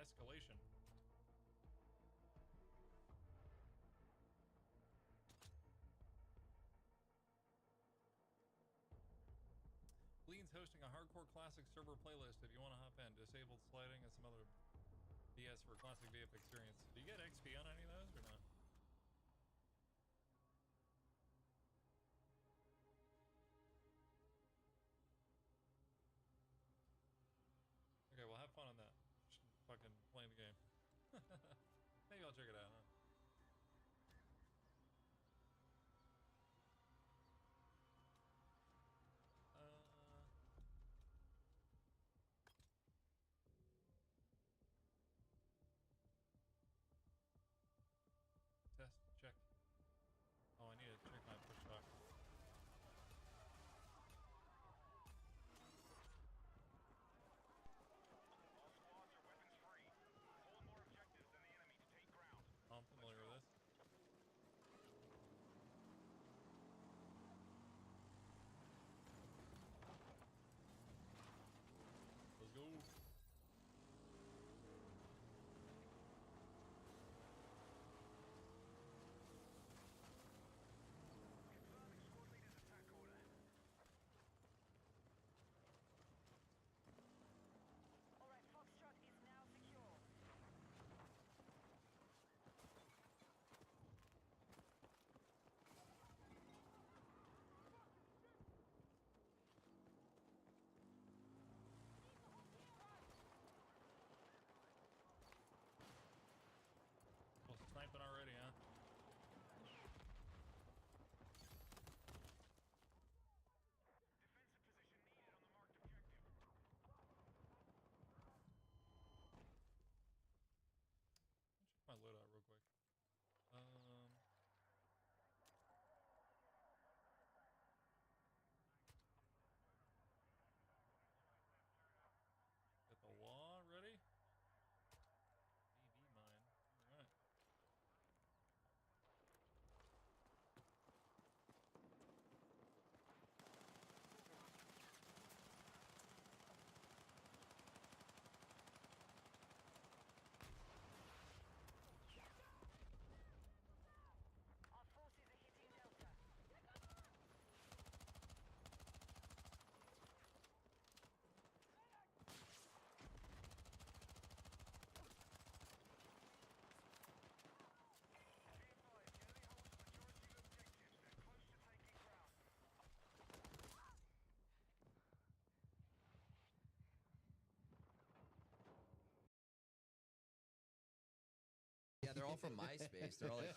escalation. Lean's hosting a hardcore classic server playlist if you want to hop in. Disabled sliding and some other BS for classic VF experience. Do you get XP on any of those or not? Okay, well, have fun on that. Just fucking playing the game. Maybe I'll check it out, huh? Test, check. Oh, I need to check my push talk. I'm familiar with this. Let's go. Sniping already, huh? Defensive position needed on the marked objective. I'll check my loadout real quick. Got the wall ready. AV mine. All right. Yeah, they're all from MySpace. They're all like,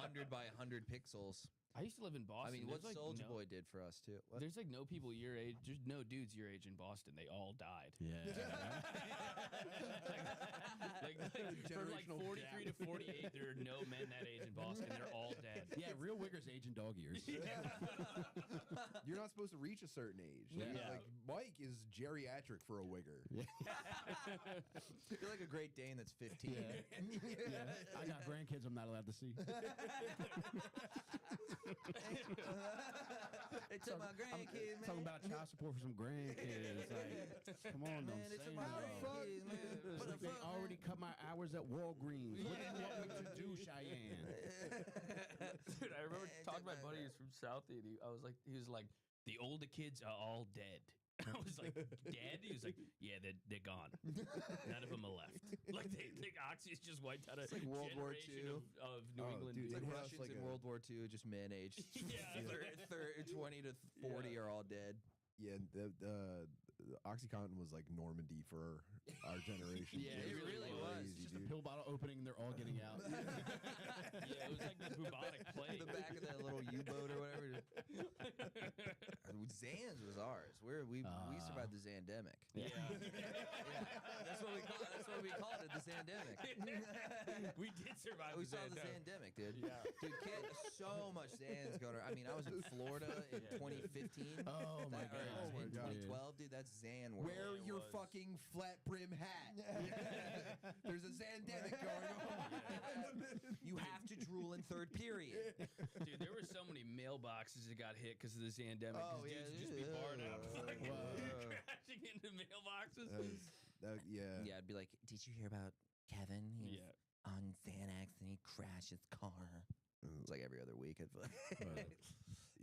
100 by 100 pixels. I used to live in Boston. I mean, what There's, like, Soulja no- Boy did for us too. What? There's like no people your age. There's no dudes your age in Boston. They all died. Yeah. like from like Generational 43 to 48, there are no men that age in Boston. They're all dead. Yeah, real wiggers age in dog years. You're not supposed to reach a certain age. Yeah. Like Mike is geriatric for a wigger. You're like a Great Dane that's 15. I got grandkids I'm not allowed to see. They took my grandkids, man. Talking about child support for some grandkids. Like, come on, Man, I'm they took saying, my though. grandkids, man. What the They fuck, already man? cut my hours at Walgreens. What do you want me to do, Cheyenne? Dude, I remember Man, talking to my take my buddy who's from South, and he was like, the older kids are all dead. I was like, dead? He was like, yeah, they're gone. None of them are left. Like, they think Oxy's just wiped out a like World War generation II. of New England dude, It's like people. Yeah, it's Russians like in a- World War II, just man aged. Yeah. 20 to 40 are all dead. Yeah, the OxyContin was like Normandy for our generation. Yeah, it really was. It's Crazy, just a dude. pill bottle opening and they're all getting out. Yeah, it was like the bubonic plague. The back of that little U-boat or whatever. Zans was ours. We survived the Zandemic. Yeah. That's what we called it, the Zandemic. We did survive. We the saw the Zandemic. Zandemic, dude. Yeah. Dude, so much Zans going around. I mean, I was in Florida in 2015. Oh, my Or God. in 2012, dude. That's Zan world. Wear it your was. fucking flat brim hat. There's a Zandemic going on. You have to drool in third period. Dude, there were so many mailboxes that got hit because of the Zandemic. Oh, Dudes yeah, would just be yeah. barred up, fucking Whoa. crashing into mailboxes. Yeah. Yeah, I'd be like, did you hear about Kevin? He's Yeah. on Xanax and he crashed his car. It was like every other week. I feel like.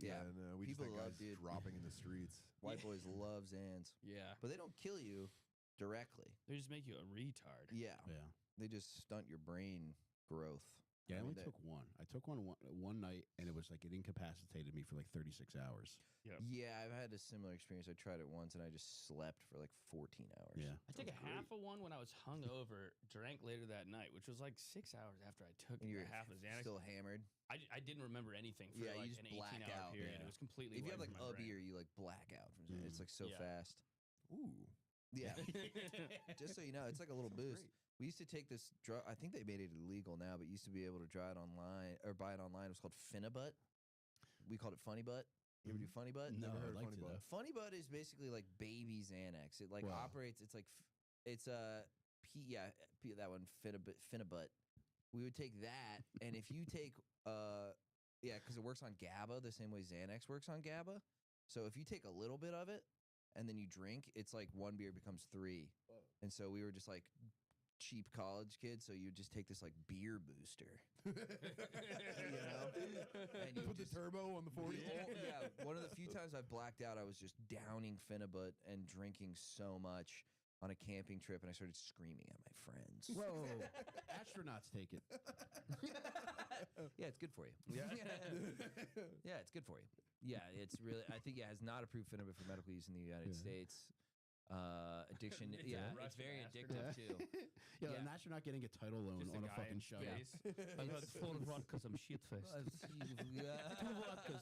Yeah, no, we People just love, love dude. dropping in the streets. White boys love Zans, Yeah. but they don't kill you directly. They just make you a retard. Yeah, Yeah. they just stunt your brain growth. Yeah, I mean, only took one. I took one night, and it was like it incapacitated me for like 36 hours. Yeah, I've had a similar experience. I tried it once, and I just slept for like 14 hours. Yeah. I took a half of one when I was hungover, drank later that night, which was like 6 hours after I took And you're half of Xanax. still hammered. I didn't remember anything for Yeah, you like just an black 18-hour out, period. yeah. It was completely If you have wiped like from my Ubby, brain. or you like black out from Xanax. It's like so Yeah. fast. Ooh. Yeah. Just so you know, it's like a little Sounds boost. We used to take this drug. I think they made it illegal now, but you used to be able to try it online or buy it online. It was called Finnabutt. We called it Funny Butt. You ever do Funny Butt? No, Never I'd heard of like Funny to, Butt. though. Funny Butt is basically like baby Xanax. It like Wow. operates. It's like it's that one Finnabutt. We would take that, and if you take because it works on GABA the same way Xanax works on GABA. So if you take a little bit of it and then you drink, it's like one beer becomes 3. And so we were just like cheap college kids, so you would just take this like beer booster. You know? And you Put just, the turbo on the 40. yeah, one of the few times I blacked out, I was just downing Finnabutt and drinking so much on a camping trip, and I started screaming at my friends. Whoa. Astronauts take it. Yeah, it's good for you. Yeah. Yeah, it's good for you. Yeah, it's really, I think it has not approved Finnabutt for medical use in the United States. Addiction, It's a yeah, it's Russian very bastard. addictive too. Yeah, Yeah. an astronaut getting a title loan Just on a guy fucking in show. space. I got 4 vodkas, I'm shit faced.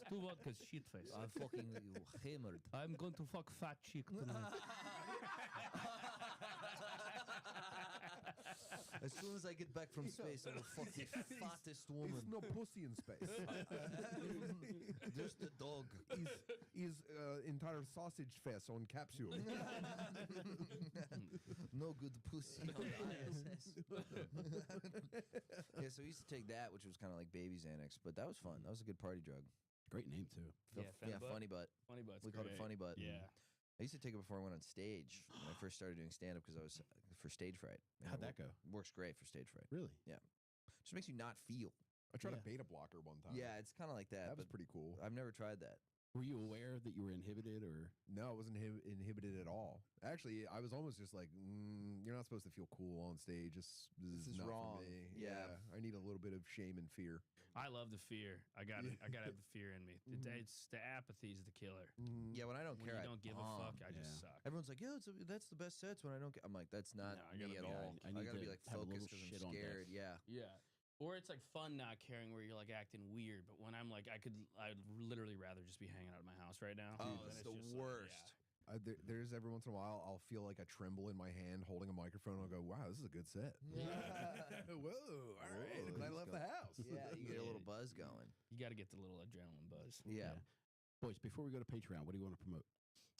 2 vodkas, shit faced. I'm fucking hammered. I'm going to fuck fat chick tonight. As soon as I get back from space, I will fuck the fattest woman. It's no pussy in space. Just a dog. Is entire sausage fest on capsule. No good pussy on the ISS. Yeah, so we used to take that, which was kind of like baby Xanax, but that was fun. That was a good party drug. Great name, too. Yeah, Funny Butt. Funny Butt's We called it great. Funny Butt. Yeah. I used to take it before I went on stage when I first started doing stand up because I was for stage fright. And How'd it that go? Works great for stage fright. Really? Just makes you not feel. I tried Yeah. a beta blocker one time. Yeah, it's kind of like that. that was but pretty cool. I've never tried that. Were you aware that you were inhibited, or? No, it wasn't inhibited at all. Actually, I was almost just like, you're not supposed to feel cool on stage. This is not wrong. for me. Yeah. I need a little bit of shame and fear. I love the fear. I got to have the fear in me. It's the apathy is the killer. Yeah, when I don't When care, you don't give a fuck, I just Yeah. suck. Everyone's like, yeah, that's the best sets when I don't. I'm like, that's not No, I gotta me at be- all. I I need gotta to be like have a little focused because shit I'm on deck. scared. Yeah. Yeah. Or it's like fun not caring where you're like acting weird. But when I'm like, I'd literally rather just be hanging out at my house right now. Oh, And it's the just like, worst. There's every once in a while I'll feel like a tremble in my hand holding a microphone. I'll go, wow, this is a good set. Whoa, all right. I'm glad I left the house. Yeah, you get a little buzz going. You got to get the little adrenaline buzz. Yeah. Boys, before we go to Patreon, what do you want to promote?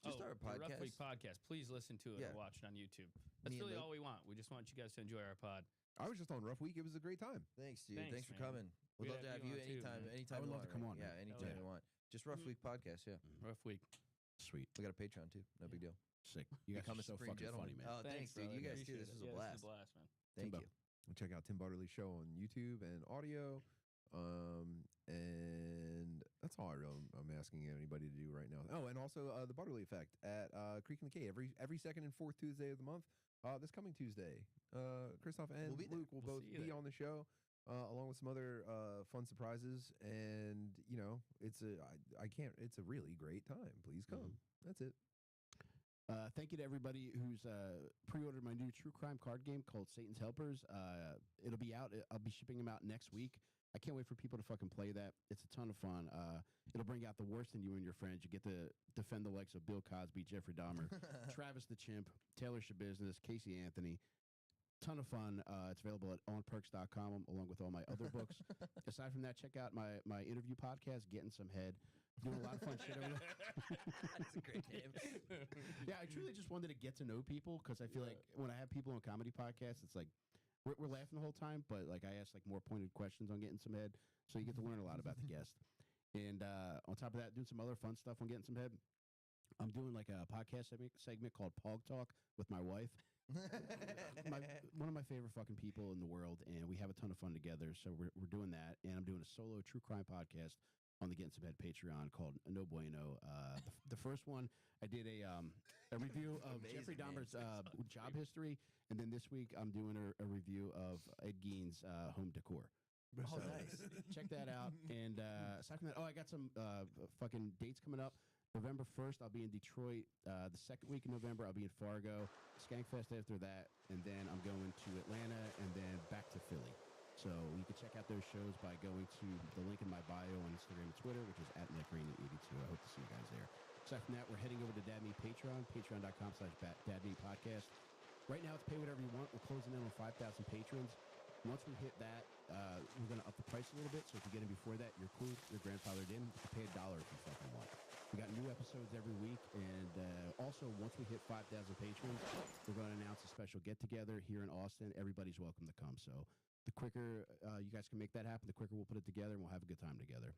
Just our The Rough podcast. Week podcast. Please listen to it Yeah. or watch it on YouTube. That's Me and really Luke. all we want. We just want you guys to enjoy our pod. I was just on Rough Week. It was a great time. Thanks, dude. Thanks, Thanks for man. coming. We'd We'd love to have have you you on too, anytime. man. Anytime I would you love want. to come on, Yeah, man. anytime yeah. you want. Just Rough Week podcast. Yeah, Rough Week. Sweet. we got a Patreon too. No big deal. Sick. You guys Become are a so supreme fucking gentleman. funny, man. Oh, thanks, dude. brother. You guys too. Appreciate This was it. a Yeah, blast. This is a blast, man. Thank Timbo. you. Check out Tim Butterly's show on YouTube and audio. And that's all I'm asking anybody to do right now. Oh, and also the Butterly Effect at Creek in the K every second and fourth Tuesday of the month. This coming Tuesday, Christoph and We'll be there. Luke will We'll both see you be there. on the show, along with some other fun surprises. And it's a really great time. Please come. That's it. Thank you to everybody who's pre-ordered my new true crime card game called Satan's Helpers. It'll be out. I'll be shipping them out next week. I can't wait for people to fucking play that. It's a ton of fun. It'll bring out the worst in you and your friends. You get to defend the likes of Bill Cosby, Jeffrey Dahmer, Travis the Chimp, Taylor Shabusiness, Casey Anthony. Ton of fun. It's available at onperks.com along with all my other books. Aside from that, check out my interview podcast, Getting Some Head. Doing a lot of fun shit over there. That's a great name. Yeah, I truly just wanted to get to know people because I feel like when I have people on comedy podcasts, it's like we're laughing the whole time, but like I ask like more pointed questions on Getting Some Head, so you get to learn a lot about the guest. And on top of that, doing some other fun stuff on Getting Some Head. I'm doing like a podcast segment called Pog Talk with my wife. One of my favorite fucking people in the world, and we have a ton of fun together. So we're doing that, and I'm doing a solo true crime podcast on the Getting Some Head Patreon called No Bueno. The first one, I did a review of Amazing Jeffrey name. Dahmer's job history, and then this week I'm doing a review of Ed Gein's home decor. Oh, So, nice. Check that out. And aside from that, I got some fucking dates coming up. November 1st, I'll be in Detroit. The second week in November, I'll be in Fargo. Skankfest after that, and then I'm going to Atlanta and then back to Philly. So you can check out those shows by going to the link in my bio on Instagram and Twitter, which is at NickRainey82. I hope to see you guys there. Aside from that, we're heading over to Dad Meat Patreon, patreon.com/DadMeatPodcast. Right now, it's pay whatever you want. We're closing in on 5,000 patrons. Once we hit that, we're going to up the price a little bit. So if you get in before that, you're cool. You're grandfathered in. You pay $1 if you fucking want. We got new episodes every week. And also, once we hit 5,000 patrons, we're going to announce a special get-together here in Austin. Everybody's welcome to come. So the quicker you guys can make that happen, the quicker we'll put it together, and we'll have a good time together.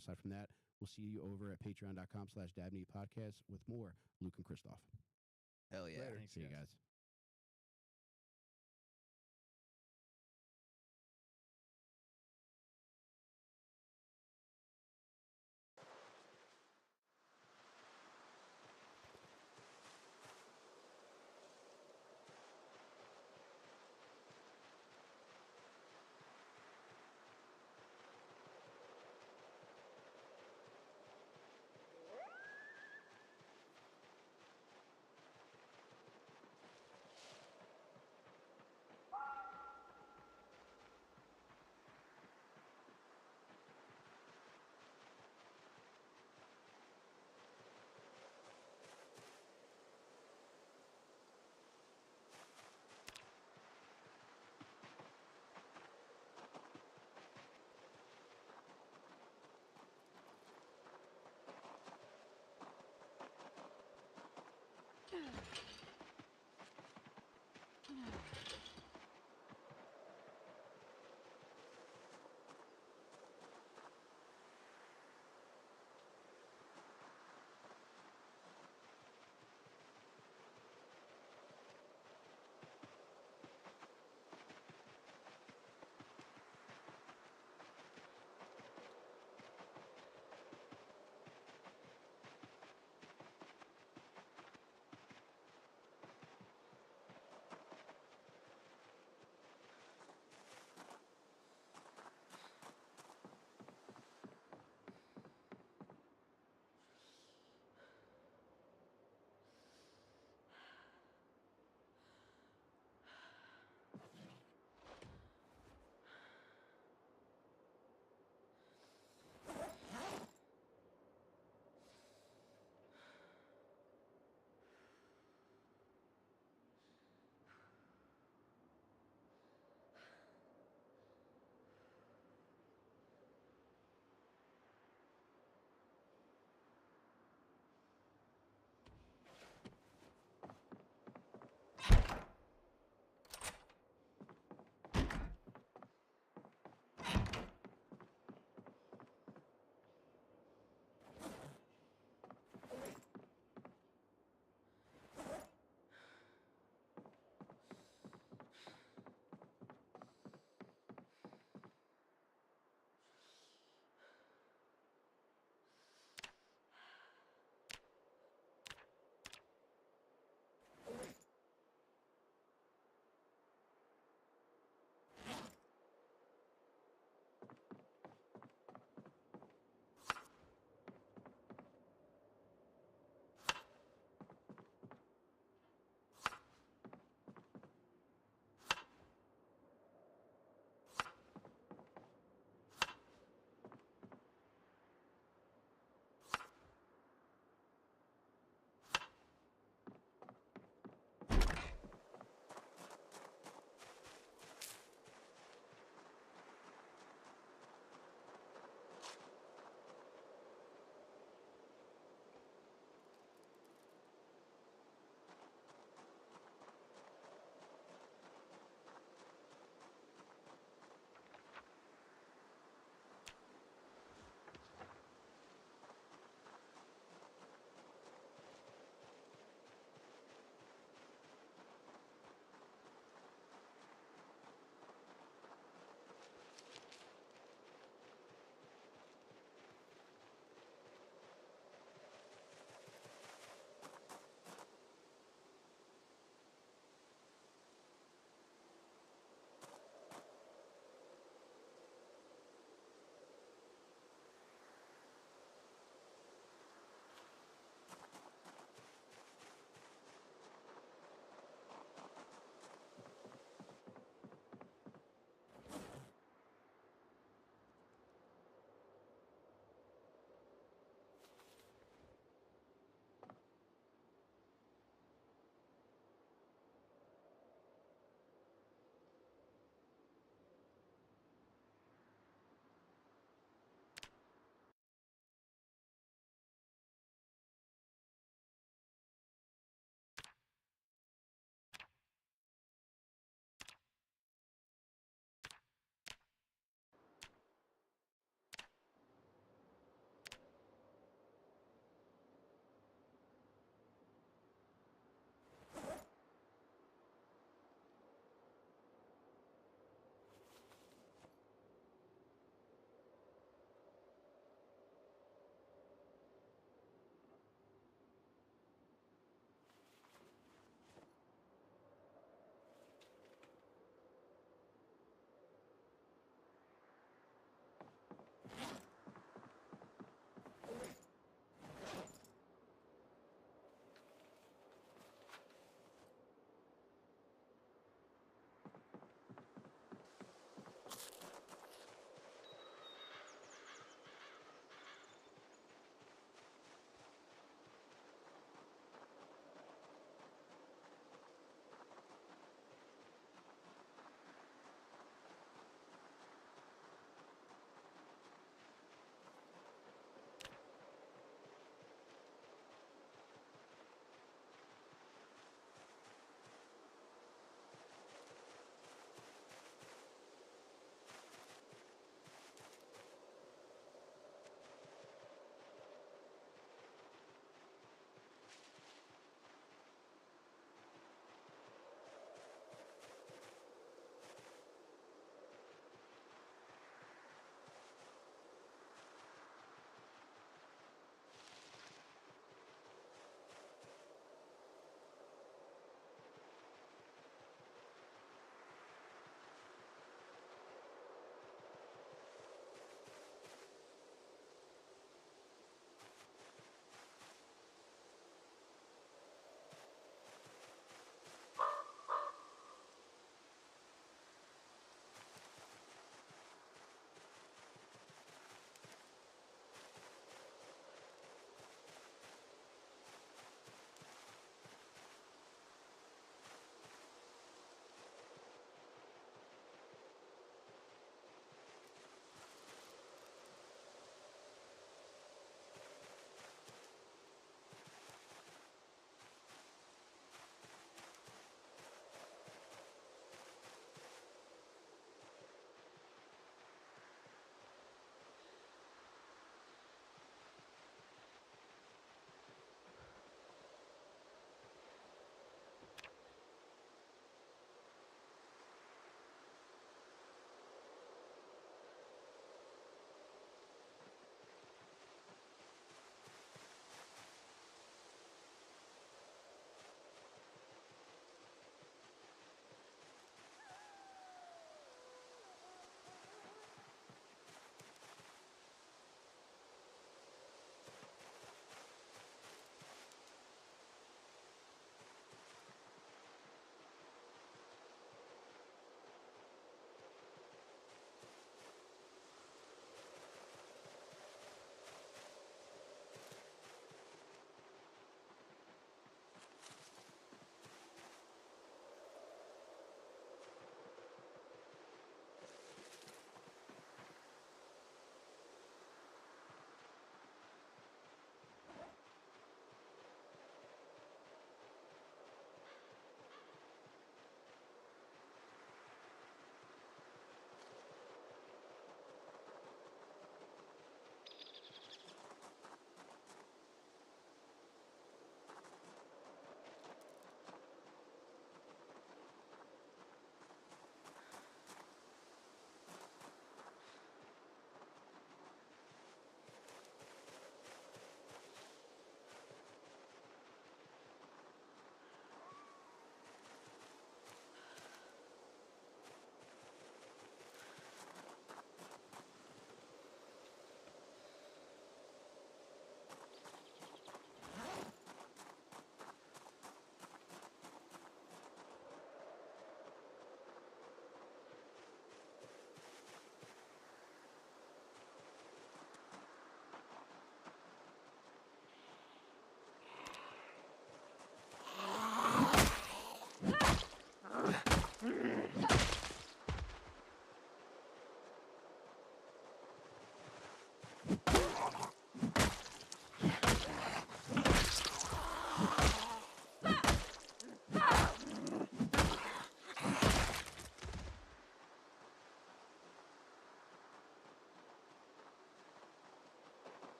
Aside from that, we'll see you over at patreon.com/dadmeatpodcast with more Luke and Christoph. Hell yeah. Thanks, See you guys.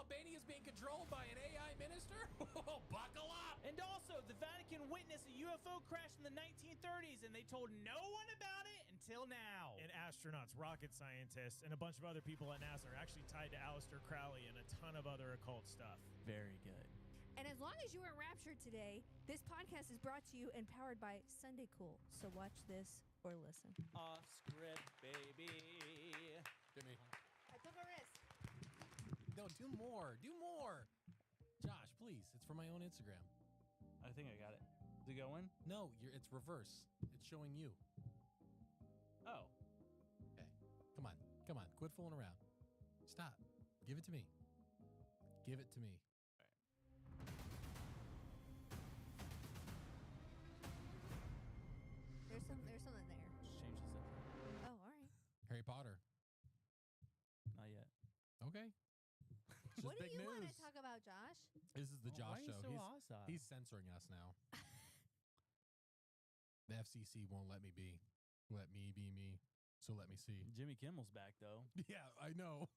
Albania is being controlled by an AI minister? Buckle up! And also, the Vatican witnessed a UFO crash in the 1930s, and they told no one about it until now. And astronauts, rocket scientists, and a bunch of other people at NASA are actually tied to Aleister Crowley and a ton of other occult stuff. Very good. And as long as you were raptured today, this podcast is brought to you and powered by Sunday Cool. So watch this or listen. Off script, baby. Give me. I took a risk. No, do more. Do more. Josh, please. It's for my own Instagram. I think I got it. Is it going? No, it's reverse. It's showing you. Oh. Okay. Come on. Come on. Quit fooling around. Stop. Give it to me. Give it to me. There's something there. Just change the setting. Oh, all right. Harry Potter. Not yet. Okay. It's What do just big you want news. to talk about, Josh? This is the Why Josh are you show. so awesome? He's censoring us now. The FCC won't let me be. Let me be me. So let me see. Jimmy Kimmel's back, though. Yeah, I know.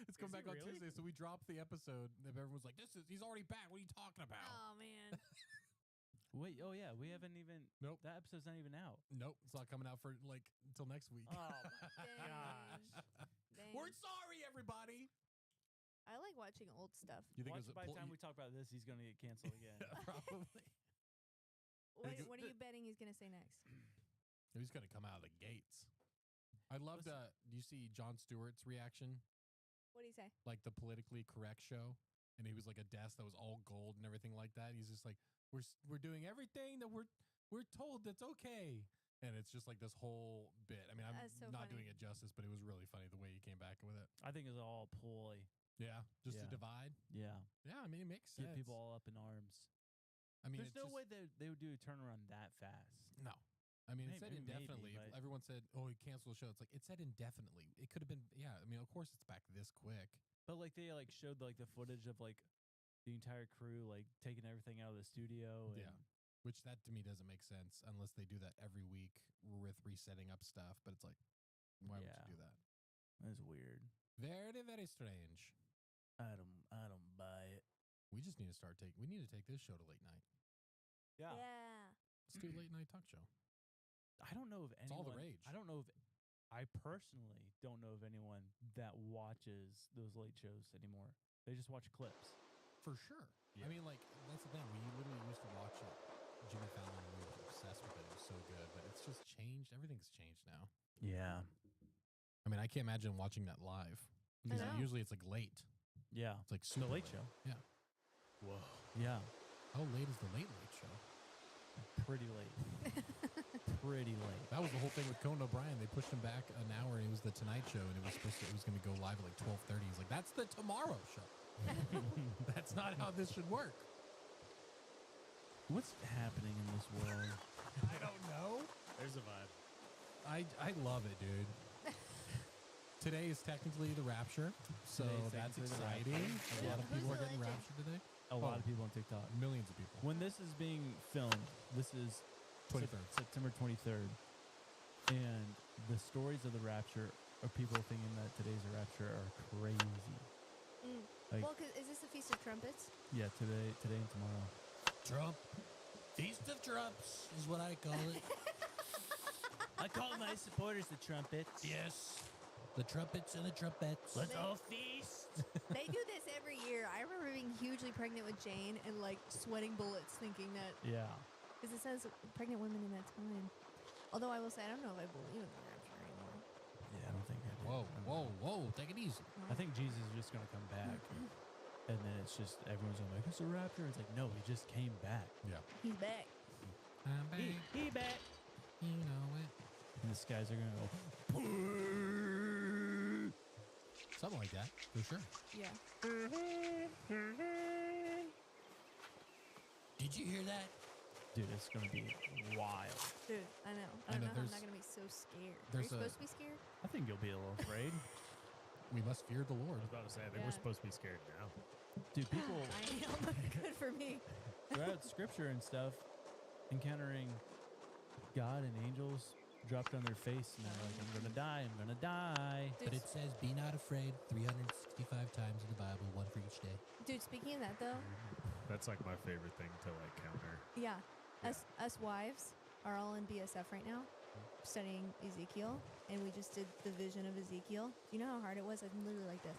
It's coming Is back he on really? Tuesday, so we dropped the episode. And everyone's like, he's already back. What are you talking about? Oh, man. Wait, oh, yeah. We haven't even. Nope. That episode's not even out. Nope. It's not coming out for like until next week. Oh, my Dang. We're sorry, everybody. I like watching old stuff. You think Watch, it was by the time we talk about this, he's going to get canceled again. probably. What are you betting he's going to say next? He's going to come out of the gates. I loved, do you see Jon Stewart's reaction? What do you say? Like the politically correct show. And he was like a desk that was all gold and everything like that. He's just like, we're doing everything that we're told that's okay. And it's just like this whole bit. I mean, I'm That's so not funny. doing it justice, but it was really funny the way he came back with it. I think it's all ploy. Yeah. Just to Yeah. divide. Yeah. Yeah. I mean, it makes sense. Get people all up in arms. I mean, There's it's no just, way they would do a turnaround that fast. No. I mean, it said Maybe, indefinitely. but- Everyone said, oh, he canceled the show. It's like, it said indefinitely. It could have been, yeah. I mean, of course it's back this quick. But like they like showed like the footage of like the entire crew like taking everything out of the studio. And Yeah. Which that to me doesn't make sense unless they do that every week with resetting up stuff. But it's like, why would Yeah. you do that? That's weird. Very, very strange. I don't buy it. We just need to we need to take this show to late night. Yeah. Yeah. Let's do a late night talk show. I don't know if anyone. It's all the rage. I don't know if I personally don't know of anyone that watches those late shows anymore. They just watch clips. For sure. I mean, like, that's the thing. We literally used to watch it. Jimmy Fallon, and we were obsessed with it. It was so good. But it's just changed. Everything's changed now. Yeah. I mean, I can't imagine watching that live. Because know. usually it's like late. Yeah. It's like The super Late Show. Yeah. Whoa. Yeah. How late is the late show? Pretty late. Pretty late. That was the whole thing with Conan O'Brien. They pushed him back an hour, and it was the Tonight Show, and it was going to go live at like 12:30. He's like, "That's the Tomorrow Show. That's not how this should work." What's happening in this world? I don't know. There's a vibe. I love it, dude. Today is technically the Rapture, so Today's that's technically the exciting. Rapture. A lot of Who's people are the getting legend? raptured today. A lot of people on TikTok. Millions of people. When this is being filmed, this is 23rd. September 23rd. And the stories of the rapture of people thinking that today's a rapture are crazy. Like, Well, is this the Feast of Trumpets? yeah, today and tomorrow. Trump. Feast of Trumps is what I call it. I call my supporters the trumpets. Yes. The trumpets and the trumpets. Let's all feast. They do this every year. I remember being hugely pregnant with Jane and like sweating bullets thinking that, Yeah. because it says pregnant women in that time. Although I will say, I don't know if I believe in the rapture anymore. Yeah, I don't think I do. Whoa. Take it easy. I think Jesus is just going to come back. And then it's just, everyone's going to be like, it's a rapture. It's like, no, he just came back. Yeah. He's back. I'm back. He back. You know it. And the skies are going to go, Something like that, for sure. Yeah. Did you hear that? dude, it's going to be wild. Dude, I know. I I don't know, know how I'm there's- not going to be so scared. Are you there's a- supposed to be scared? I think you'll be a little afraid. We must fear the Lord. I was about to say, I think Yeah. we're supposed to be scared now. Dude, people I am. Good for me. throughout scripture and stuff, encountering God and angels, dropped on their face and they're like, I'm gonna die, I'm gonna die. But it says, "Be not afraid." 365 times in the Bible, one for each day. Dude, speaking of that though, That's like my favorite thing to like counter. yeah, us wives are all in BSF right now, studying Ezekiel, and we just did the vision of Ezekiel. Do you know how hard it was? I'm literally like this,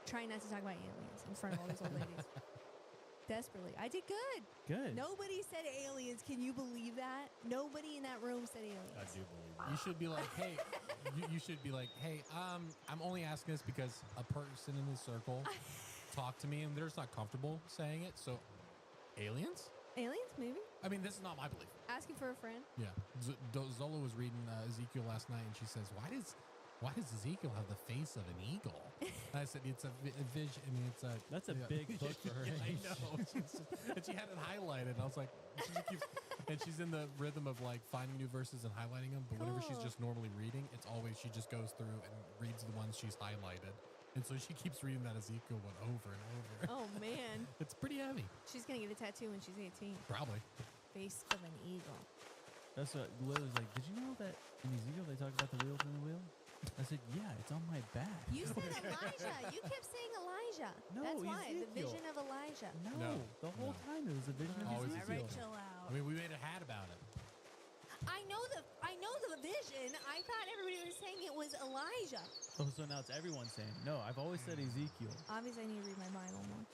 trying not to talk about aliens in front of all these old ladies. Desperately, I did good. Good. Nobody said aliens. Can you believe that? Nobody in that room said aliens. I do believe You should be like, "Hey," you should be like, "Hey, I'm only asking this because a person in this circle talked to me and they're just not comfortable saying it." So, aliens? Aliens, maybe. I mean, this is not my belief. Asking for a friend. Yeah, Zola was reading Ezekiel last night, and she says, "Why does Ezekiel have the face of an eagle?" And I said, "It's a vision. I mean, it's a That's a big book for her Yeah, I age. know." And she had it highlighted. And I was like, and she's in the rhythm of like finding new verses and highlighting them. But whenever she's Cool. just normally reading, it's always she just goes through and reads the ones she's highlighted. And so she keeps reading that Ezekiel one over and over. Oh man, It's pretty heavy, she's gonna get a tattoo when she's 18. probably. Face of an eagle. That's what Liz was like. Did you know that in Ezekiel they talk about the wheels in the wheel? I said, yeah, it's on my back. You said Elijah. You kept saying Elijah. No, That's why the Ezekiel. vision of Elijah. No, the whole no. time it was a vision of Always All right, Ezekiel. chill out. I mean, we made a hat about it. I know the vision. I thought everybody was saying it was Elijah. Oh, so now it's everyone saying, no, I've always said Ezekiel. Obviously, I need to read my Bible more.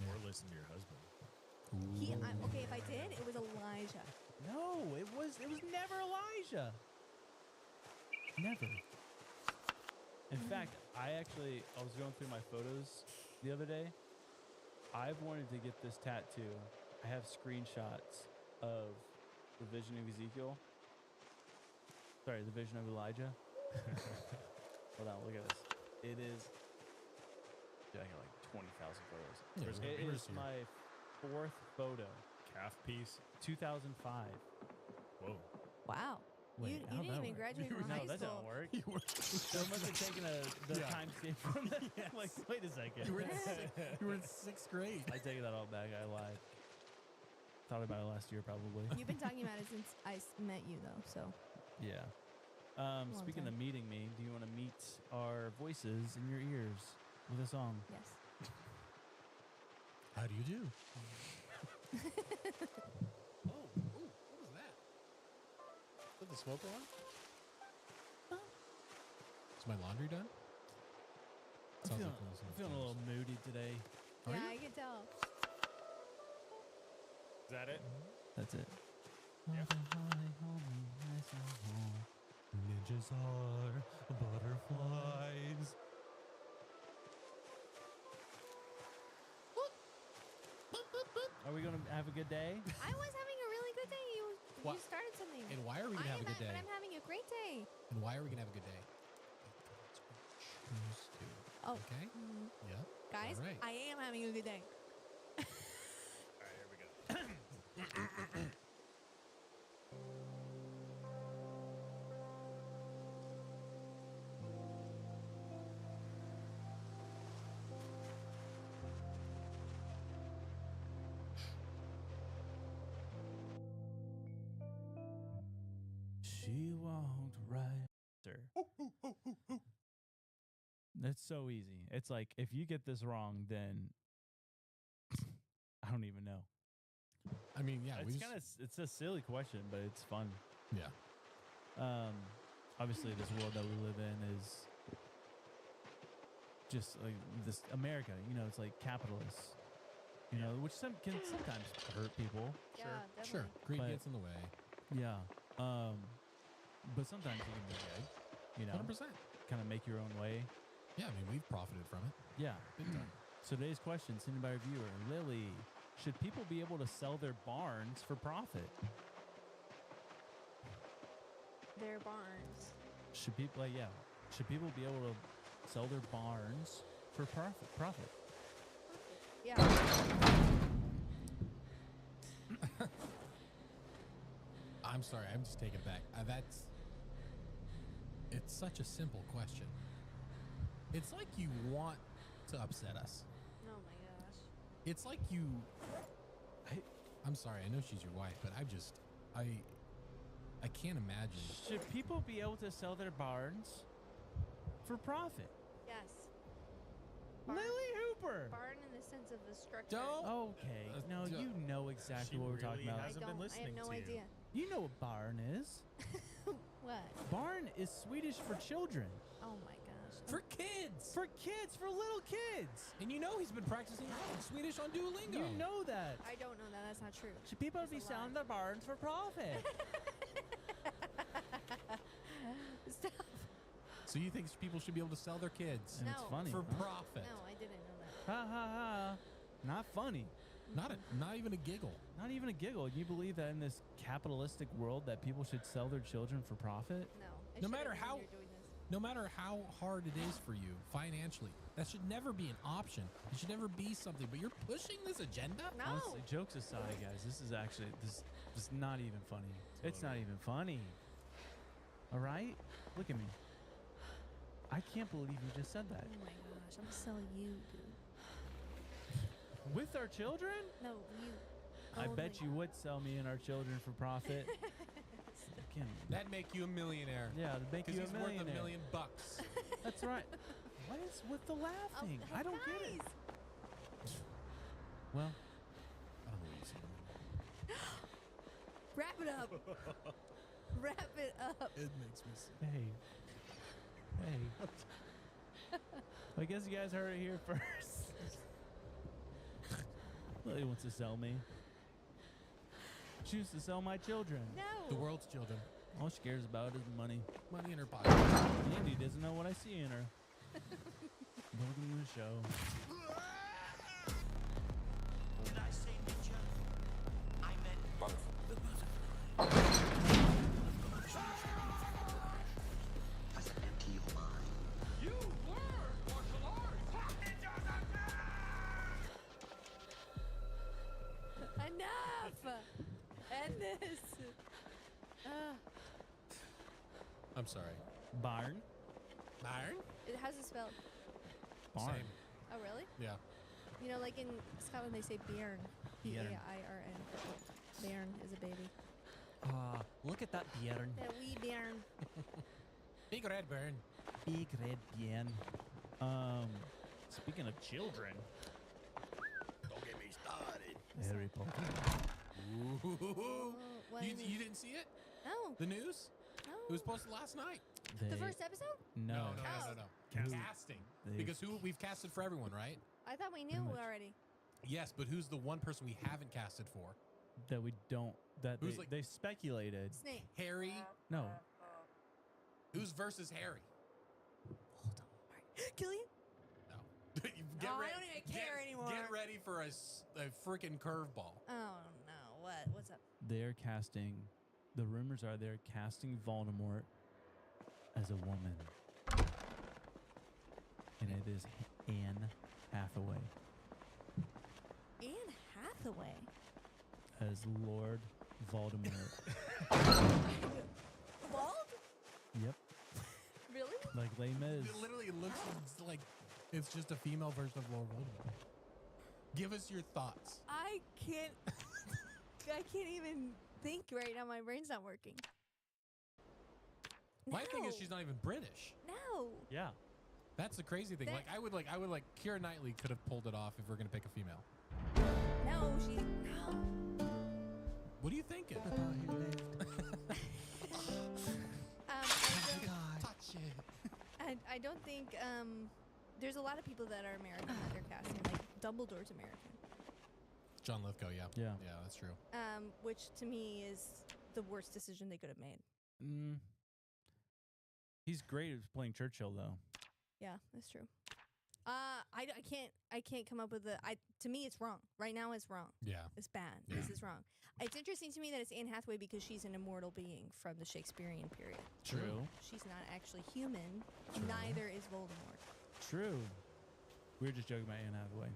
Or listen to your husband. Okay, if I did, it was Elijah. No, it was never Elijah. Never. In fact, I was going through my photos the other day. I've wanted to get this tattoo. I have screenshots of the vision of Ezekiel. Sorry, the vision of Elijah. Hold on, look at this. It is. Dude, I got like 20,000 photos. Yeah, It where's is your- my 4th photo. Calf piece. 2005. Whoa. Wow. Wait, you how'd didn't that even work? graduate from No, high that school. didn't work. You were, So it must have taken the Yeah. timestamp from that. I'm like, wait a second. you were in sixth grade. I take that all back. I lied. Thought about it last year, probably. You've been talking about it since I met you, though. So Yeah. Long Speaking time. of meeting me, do you want to meet our voices in your ears with a song? yes. How do you do? Oh, ooh, what was that? Is that the smoker one? Is my laundry done? I'm Sounds feeling, like one of those I'm feeling a things. little moody today. Are yeah, you? I can tell. Is that it? That's it. Ninjas are butterflies. Are we going to have a good day? I was having a really good day. You What? started something. And why are we gonna have a good day? But I'm having a great day. And why are we gonna have a good day? Choose to. Oh. Okay. Yeah. Guys, All right. I am having a good day. All right, here we go. She walked right. Sir. That's so easy. It's like if you get this wrong, then I don't even know. I mean, yeah. We It's just, kind of it's a silly question, but it's fun. yeah. Obviously, this world that we live in is just like this America. You know, it's like capitalist. You know, which can sometimes hurt people. Yeah, Sure. definitely. Greed But- gets in the way. Yeah. But sometimes you can be good. You know, 100%. kind of make your own way. Yeah. I mean, we've profited from it. Yeah. Big time. So today's question, sent by a viewer, Lily: should people be able to sell their barns for profit? Their barns. Should people, should people be able to sell their barns for profit? Yeah. I'm sorry. I'm just taken back. It's such a simple question. It's like you want to upset us. Oh my gosh. It's like you. I'm sorry. I know she's your wife, but I can't imagine. Should people be able to sell their barns for profit? Yes. Barn, Lily Hooper. barn in the sense of a structure. Don't. Okay. Uh, No, d- you know exactly what we're talking really about. I hasn't don't. been I have listening no to you. idea. You know what barn is. What? Barn is Swedish for children. Oh my gosh. For kids. For kids, for little kids. And you know he's been practicing Swedish on Duolingo. You know that. I don't know that. That's not true. Should people It's be a selling lie. their barns for profit? Stop. So you think people should be able to sell their kids And it's No. funny. for huh? profit? No, I didn't know that. Ha ha ha. Not funny. Not even a giggle. Not even a giggle. You believe that in this capitalistic world that people should sell their children for profit? No. I No should've matter known how- you're doing this. No matter how hard it is for you financially, that should never be an option. It should never be something. But you're pushing this agenda. No. Honestly, jokes aside, guys, this is actually this is not even funny. It's not even funny. All right? Look at me. I can't believe you just said that. Oh my gosh. I'm gonna sell you, dude. With our children? No, you. I bet Only. you would sell me and our children for profit. Again, That'd make you a millionaire. yeah, to make Because you he's a worth millionaire. $1 million bucks. That's right. What is with the laughing? Oh, I don't get it. guys. Well, I don't know what you're saying. Wrap it up. Wrap it up. It makes me sick. hey. I guess you guys heard it here first. Lily wants to sell me. She wants to sell my children. No. The world's children. All she cares about is money. Money in her pocket. Andy doesn't know what I see in her. Welcome to the show. Did I say ninja? I meant Does it empty your mind? You learn martial arts! Enough. End this. I'm sorry. Barn. Iron? How's it spelled? Barn. Same. Oh, really? Yeah. You know, like in Scotland, they say Bjorn. B-A-I-R-N. Bjorn is a baby. Look at that Bjorn. That wee Bjorn. Big red burn. Big red Bjorn. Speaking of children, Don't get me started. Harry Potter. Ooh. What? You didn't see it? No. The news? No. It was posted last night. The first episode? No. No. Who- Casting. They've- Because we've casted for everyone, right? I thought we knew much. already. Yes, but who's the one person we haven't casted for? That we don't. That Who's they, like- they speculated. Snake. Harry. No. Who's versus Harry? Killian? No. Get Oh, I ready- don't even care anymore. Get ready for a freaking curveball. Oh, no. What? What's up? They're casting. The rumors are they're casting Voldemort as a woman, and it is Anne Hathaway Anne Hathaway. as Lord Voldemort. Bald? Yep, Really? like Les Mis. It literally looks like it's just a female version of Lord Voldemort. Give us your thoughts. I can't even think right now. My brain's not working. My thing is No. she's not even British. No. Yeah, That's the crazy thing. That- I would like Keira Knightley could have pulled it off if we're gonna pick a female. No, no. What are you thinking? Touch it. I don't think there's a lot of people that are American that they're casting. Like Dumbledore's American, John Lithgow, yeah. Yeah. Yeah, that's true. which to me is the worst decision they could have made. he's great at playing Churchill though. Yeah, that's true. I can't come up with to me it's wrong. Right now it's wrong. Yeah. It's bad. Yeah. This is wrong. It's interesting to me that it's Anne Hathaway because she's an immortal being from the Shakespearean period. True. She's not actually human. True. Neither is Voldemort. True. We were just joking about Anne Hathaway.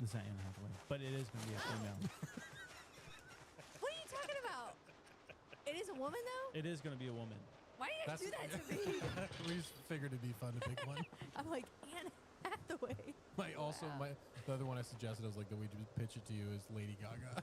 This is not Anne Hathaway, but it is going to be a female. What are you talking about? It is a woman though? It is going to be a woman. Why do you guys do that to me? We just figured it'd be fun to pick one. I'm like, Anne Hathaway. The other one I suggested, I was like, that we just pitch it to you as Lady Gaga.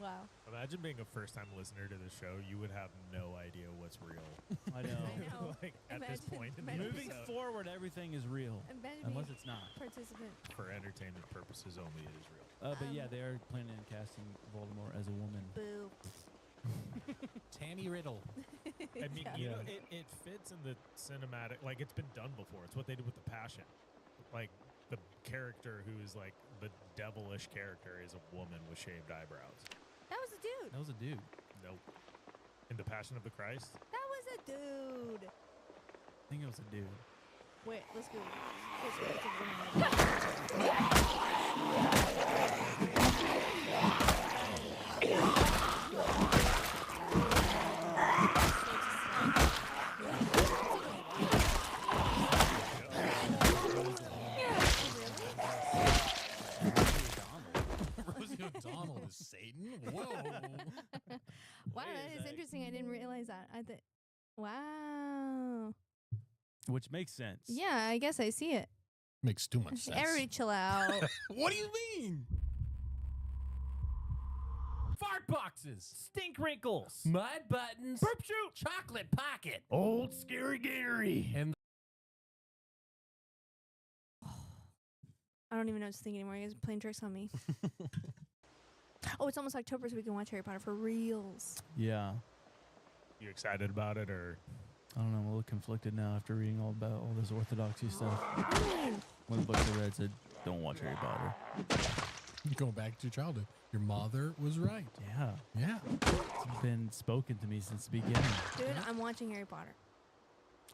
Wow. Imagine being a first-time listener to the show. You would have no idea what's real. I know. I know. Like at this Imagine- point in the imagine Moving episode, forward, everything is real. Imagine Unless being it's not. participant. for entertainment purposes only, it is real. But yeah, they are planning on casting Voldemort as a woman. Boo. Tammy Riddle. I mean, Yeah. you know, it fits in the cinematic. Like it's been done before. It's what they did with the Passion. Like the character who is like the devilish character is a woman with shaved eyebrows. That was a dude. That was a dude. Nope. In the Passion of the Christ. That was a dude. I think it was a dude. Wait, let's go. Let's go to the Rosie O'Donnell is Satan? Whoa. Wow, that is interesting. I didn't realize that. Wow. Which makes sense. Yeah, I guess I see it. Makes too much sense. Everybody chill out. What do you mean? Fart boxes. Stink wrinkles. Mud buttons. Burp shoot. Chocolate pocket. Old Scary Gary. And I don't even know what to think anymore. You guys are playing tricks on me. Oh, it's almost October, so we can watch Harry Potter for reals. Yeah. You excited about it, or I don't know. I'm a little conflicted now after reading all about all this orthodoxy stuff. Fine. One of the books I read said, don't watch Harry Potter. going back to your childhood. Your mother was right. Yeah. Yeah. It's been spoken to me since the beginning. Dude, I'm watching Harry Potter.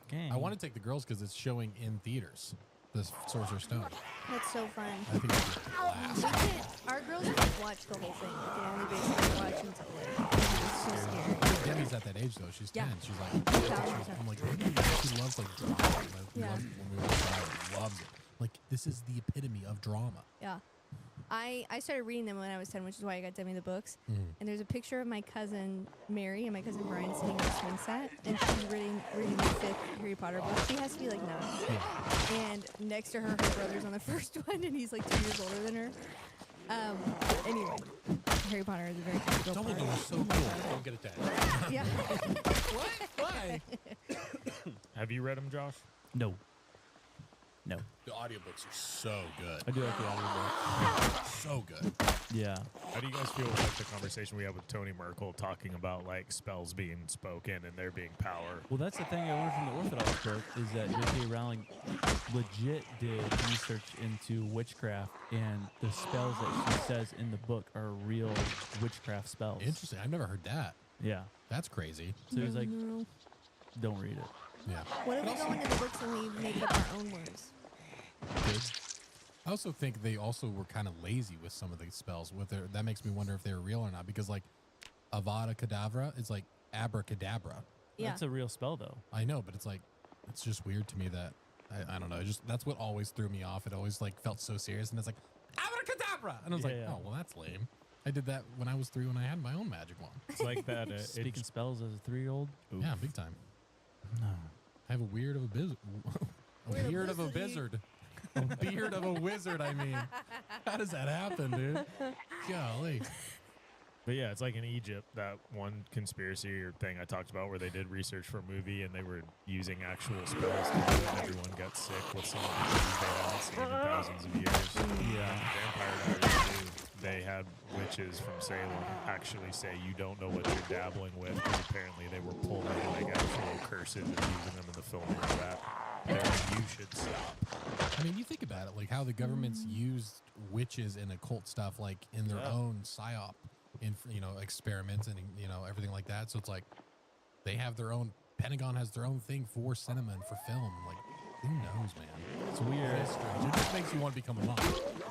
Okay. I want to take the girls because it's showing in theaters. The Sorcerer's Stone. That's so fun. I think it's a blast. We could, our girls could watch the whole thing. We can only basically watch until it's too scary. Demi's at that age though. She's Yeah. 10. She's like, I'm like, she loves like drama. Like, we Yeah. love, when we watch it, she loves it. Like this is the epitome of drama. Yeah. I started reading them when I was 10, which is why I got Demi the books. Mm. And there's a picture of my cousin Mary and my cousin Brian sitting in a swing set, and she's reading the 5th Harry Potter book. She has to be like 9. Yeah. And next to her, her brother's on the first one, and he's like 2 years older than her. Anyway, Harry Potter is a very critical part. Dumbledore is so cool. Don't get attached. Yeah. What? Why? have you read them, Josh? No. No. The audiobooks are so good. I do like the audiobook. So good. Yeah. How do you guys feel about the conversation we had with Tony Merkel talking about like spells being spoken and there being power? Well, that's the thing I learned from the Orthodox book is that J.K. Rowling legit did research into witchcraft, and the spells that she says in the book are real witchcraft spells. Interesting. I've never heard that. Yeah. That's crazy. So he's like, No. don't read it. Yeah. What if we go into the books and we make up our own words? Good. I also think they also were kind of lazy with some of the spells. That makes me wonder if they were real or not. Because like Avada Kedavra is like abracadabra. Yeah. That's a real spell, though. I know, but it's like it's just weird to me that I don't know. Just that's what always threw me off. It always like felt so serious, and it's like abracadabra, and I was like, Yeah. oh well, that's lame. I did that when I was 3 when I had my own magic wand. It's like that. Speaking spells as a 3-year-old? Yeah, big time. No. I have a weird of a biz. Weird A beard of a publicity. wizard. A beard of a wizard, I mean. How does that happen, dude? Golly. But yeah, it's like in Egypt, that one conspiracy or thing I talked about where they did research for a movie and they were using actual spells to do it, and everyone got sick with some of the disease they hadn't seen in thousands of years. Yeah. Vampire Diaries too. They had witches from Salem actually say you don't know what you're dabbling with because apparently they were pulling like actual curses and using them in the film like that. They're like, you should stop. I mean, you think about it, like how the governments used witches and occult stuff, like in their own psyop, in experiments and everything like that. So it's like they have their own. Pentagon has their own thing for cinema and for film. Like, who knows, man? It's weird. It's strange. It just makes you want to become a monk.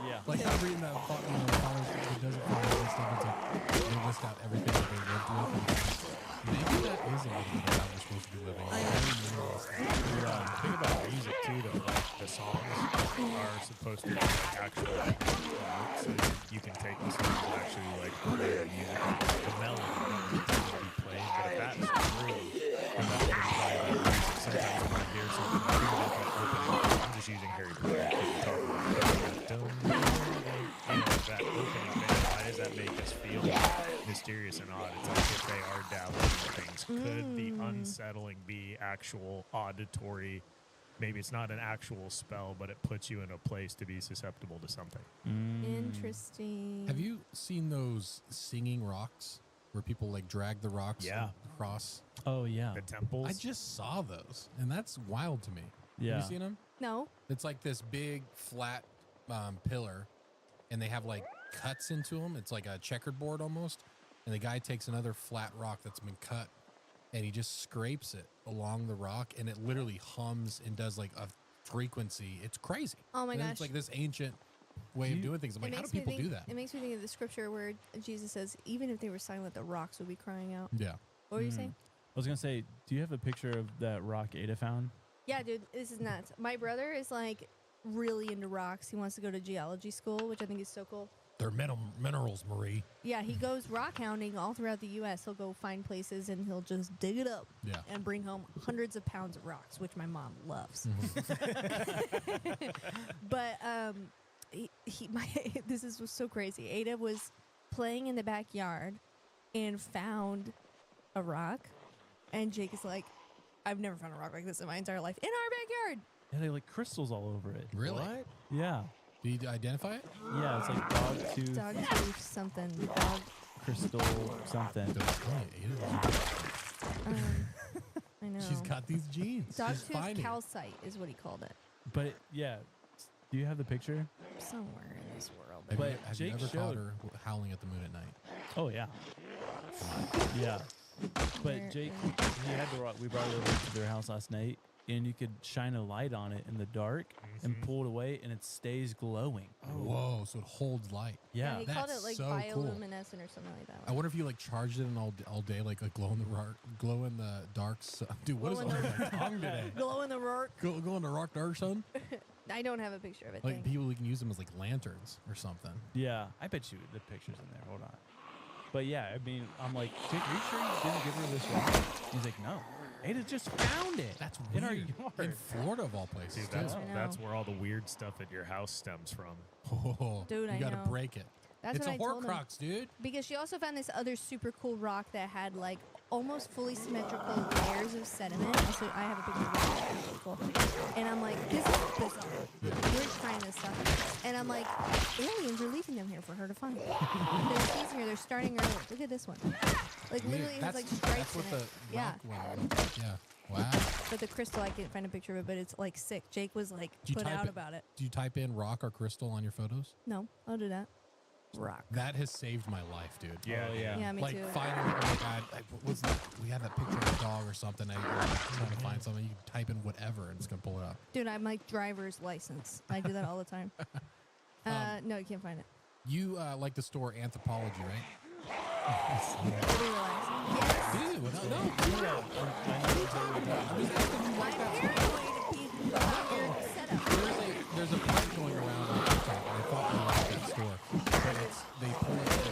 Yeah. Like I'm reading that, Father's Desert Fathers and stuff. It's like they list out everything that they lived with. And maybe that is a little bit of how we're supposed to be living. The thing about music too, though, like the songs are supposed to be like actual notes, so you can take the songs and actually like play the music. The melody doesn't need to be played, but if that's true, then that would imply like music. Sometimes when I hear something, I feel like an opening. I'm just using Harry Potter to talk about it. That opening thing, why does that make us feel mysterious and odd. It's like if they are dabbling in things, could the unsettling be actual auditory? Maybe it's not an actual spell, but it puts you in a place to be susceptible to something. Interesting. Have you seen those singing rocks where people like drag the rocks across? Oh yeah. The temples. I just saw those, and that's wild to me. Yeah. Have you seen them? No. It's like this big flat pillar, and they have like cuts into them. It's like a checkered board almost. And the guy takes another flat rock that's been cut, and he just scrapes it along the rock, and it literally hums and does like a frequency. It's crazy. Oh my And gosh. It's like this ancient way of doing things. I'm like, how do people do that? It makes me think of the scripture where Jesus says, even if they were silent, the rocks would be crying out. Yeah. What were you saying? I was gonna say, do you have a picture of that rock Ada found? Yeah, dude, this is nuts. My brother is like really into rocks. He wants to go to geology school, which I think is so cool. They're minerals, Marie. Yeah, he goes rock hounding all throughout the U.S. He'll go find places and he'll just dig it up and bring home hundreds of pounds of rocks, which my mom loves. But this was so crazy. Ada was playing in the backyard and found a rock, and Jake is like, I've never found a rock like this in my entire life in our backyard. Yeah, they like crystals all over it. Really? What? Yeah. Do you identify it? Yeah, it's like dog tooth, Dog tooth something. Dog. crystal something. I know. She's got these genes. Dog She's tooth finding it. calcite is what he called it. But yeah, do you have the picture? Somewhere in this world. Have, But you, have you Jake ever caught showed- her howling at the moon at night? Oh yeah. Yeah. But Where Jake, is- he had the rock. We brought it over to their house last night, and you could shine a light on it in the dark and pull it away, and it stays glowing. Whoa, so it holds light. Yeah. he called it that's like so cool. bioluminescent or something like that. I wonder if you like charged it in all day, like a glow in the dark sun. Dude, what is Glow in on the- my tongue today? Glow in the rock. Go in the rock dark sun. I don't have a picture of it. Like thank- people who can use them as like lanterns or something. Yeah, I bet you the picture's in there. Hold on. But yeah, I mean, I'm like, Jake, are you sure you didn't give her this rock? He's like, no. Ada just found it. That's in our weird. yard. In Florida of all places. Dude, too. that's know. where all the weird stuff at your house stems from. Oh, Dude, you I gotta know. break it. That's It's what a I told him. Horcrux, dude. Because she also found this other super cool rock that had like almost fully symmetrical layers of sediment. So I have a picture of it. It's really cool. And I'm like, this is bizarre. We're trying this stuff. And I'm like, aliens are leaving them here for her to find. They're teasing her. They're starting her. Look at this one. Like Weird. literally, it has That's, like stripes that's what in the it. Yeah. rock went. Yeah. Wow. But the crystal, I can't find a picture of it, but it's like sick. Jake was like Do you put type out it- about it. Do you type in rock or crystal on your photos? No, I'll do that. Rock. That has saved my life, dude. Yeah, Oh, yeah. Yeah, me like too. finally, oh my god, what was that? We had that picture of a dog or something. I was trying to find something. You can type in whatever, and it's gonna pull it up. Dude, I'm like driver's license. I do that all the time. No, you can't find it. You like the store Anthropology, right? Let me relax. Yes. Dude, no. I'm paranoid of people about your setup. There's a prank going around on TikTok, and I thought we liked that store, but it's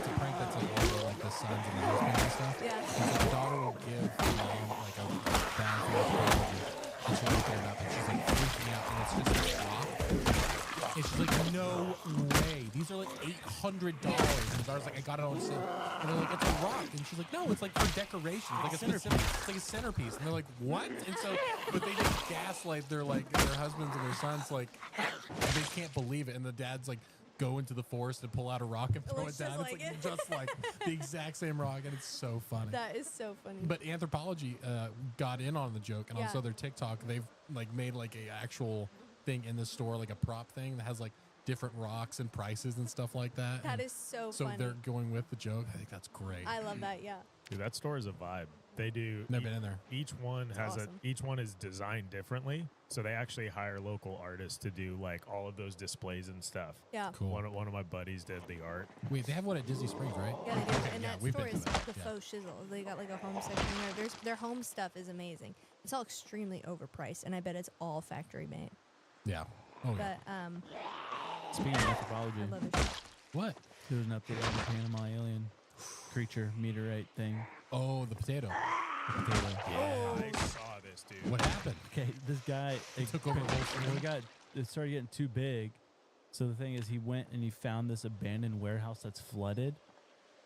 a prank that's like over like the sons and the husband and stuff. Yeah. And so the daughter will give the mom like a bag of Anthropology, and she'll open it up, and she's like freaking out, and it's just this rock. And she's like, no way. These are like $800. And the daughter's like, I got it on sale. And they're like, it's a rock. And she's like, no, it's like for decoration. It's like a specific, it's like a centerpiece. And they're like, what? And so, but they just gaslight their husbands and their sons, like, they can't believe it. And the dad's like, go into the forest and pull out a rock and throw looks it down. just It's like like it. just like the exact same rock. And it's so funny. That is so funny. But Anthropology got in on the joke, and Yeah. also their TikTok, they've like made like a actual thing in the store, like a prop thing that has like different rocks and prices and stuff like that. that And is so so funny. they're going with the joke. I think that's great. I love that. Yeah. Dude, that store is a vibe. They do. Never been in there. Each one has awesome. each one is designed differently, so they actually hire local artists to do like all of those displays and stuff. Yeah. Cool. One of my buddies did the art. Wait, they have one at Disney Springs, right? Yeah, they do. And yeah, that we've store been to is that. the Yeah. faux shizzle. They got like a home section there. Their home stuff is amazing. It's all extremely overpriced, and I bet it's all factory made. Yeah. Oh yeah. But Speaking of anthropology, I love their shit. What? there was an update on the Panama alien creature meteorite thing. Oh, the potato. The potato. I saw this, dude. What happened? Okay, this guy It took over the whole city? it started getting too big. So the thing is, he went and he found this abandoned warehouse that's flooded,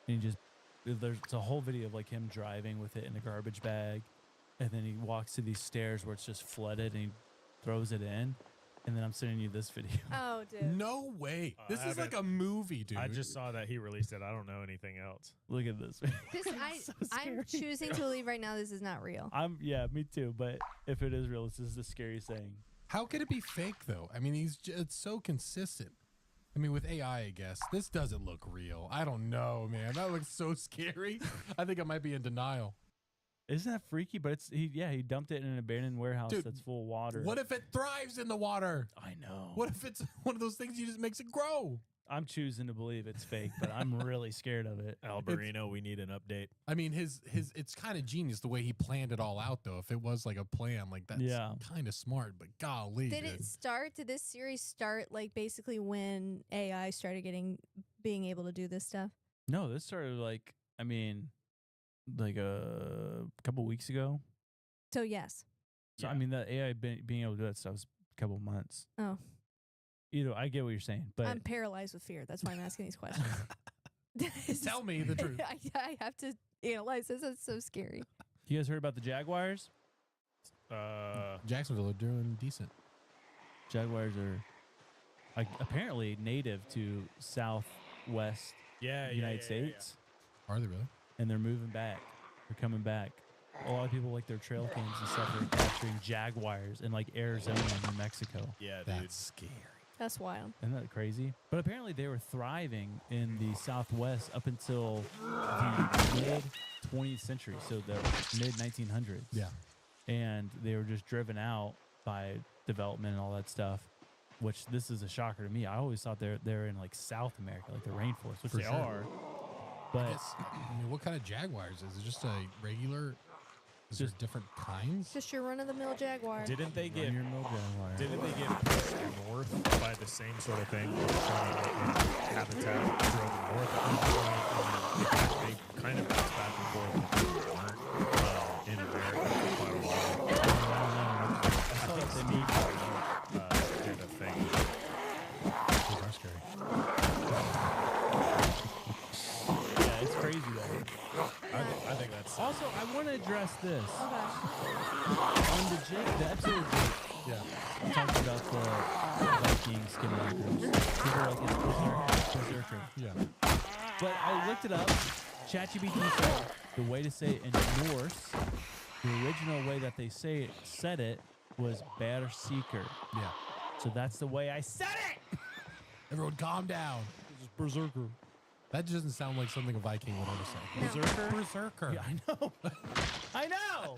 and he just there's a whole video of like him driving with it in a garbage bag, and then he walks to these stairs where it's just flooded, and he throws it in. And then I'm sending you this video. Oh, dude. No way. I This is like haven't- a movie, dude. I just saw that he released it. I don't know anything else. Look at this. I'm choosing to believe right now this is not real. Yeah, me too. But if it is real, this is the scariest thing. How could it be fake though? I mean, it's so consistent. I mean, with AI, I guess this doesn't look real. I don't know, man. That looks so scary. I think I might be in denial. Isn't that freaky? But he dumped it in an abandoned warehouse Dude, that's full of water. What if it thrives in the water? I know. What if it's one of those things you just makes it grow? I'm choosing to believe it's fake, but I'm really scared of it. Alberino, we need an update. I mean, his it's kind of genius the way he planned it all out, though. If it was like a plan, like that's kind of smart. But golly, Did it start? Did this series start like basically when AI started being able to do this stuff? No, this started like like a couple weeks ago. So yes. So I mean, the AI being able to do that stuff was a couple months. Oh. I get what you're saying, but I'm paralyzed with fear. That's why I'm asking these questions. Tell me the truth. I have to analyze this. It's so scary. You guys heard about the Jaguars? Jacksonville are doing decent. Jaguars are apparently native to Southwest United States. Yeah. Are they really? And they're moving back. They're coming back. A lot of people like their trail cams and stuff are capturing jaguars in like Arizona and New Mexico. Yeah, that's scary. That's wild. Isn't that crazy? But apparently they were thriving in the Southwest up until the mid-20th century, so the mid-1900s. Yeah. And they were just driven out by development and all that stuff, which this is a shocker to me. I always thought they're in like South America, like the rainforest, which For they sure. are. But I mean, what kind of Jaguars? Is it just a regular? Is there different kinds? Just your run-of-the-mill Jaguar. Didn't they get Run-of-the-mill Jaguar. Didn't they get pushed north by the same sort of thing? Trying to get habitat drove north. They kind of bounced back and forth. They weren't in America for quite a while. I saw that they need Did a thing. Those are scary. Yeah, it's crazy though. I think that's Also, I want to address this. Okay. On the episode of Jake, Yeah. talks about the Viking skinwalkers. People are like it's berserker. Yeah. But I looked it up. ChatGPT said the way to say it in Norse, the original way that they said it was berserker. Yeah. So that's the way I said it. Everyone, calm down. This is berserker. That doesn't sound like something a Viking would ever say. No. Berserker? Berserker. Yeah, I know. I know.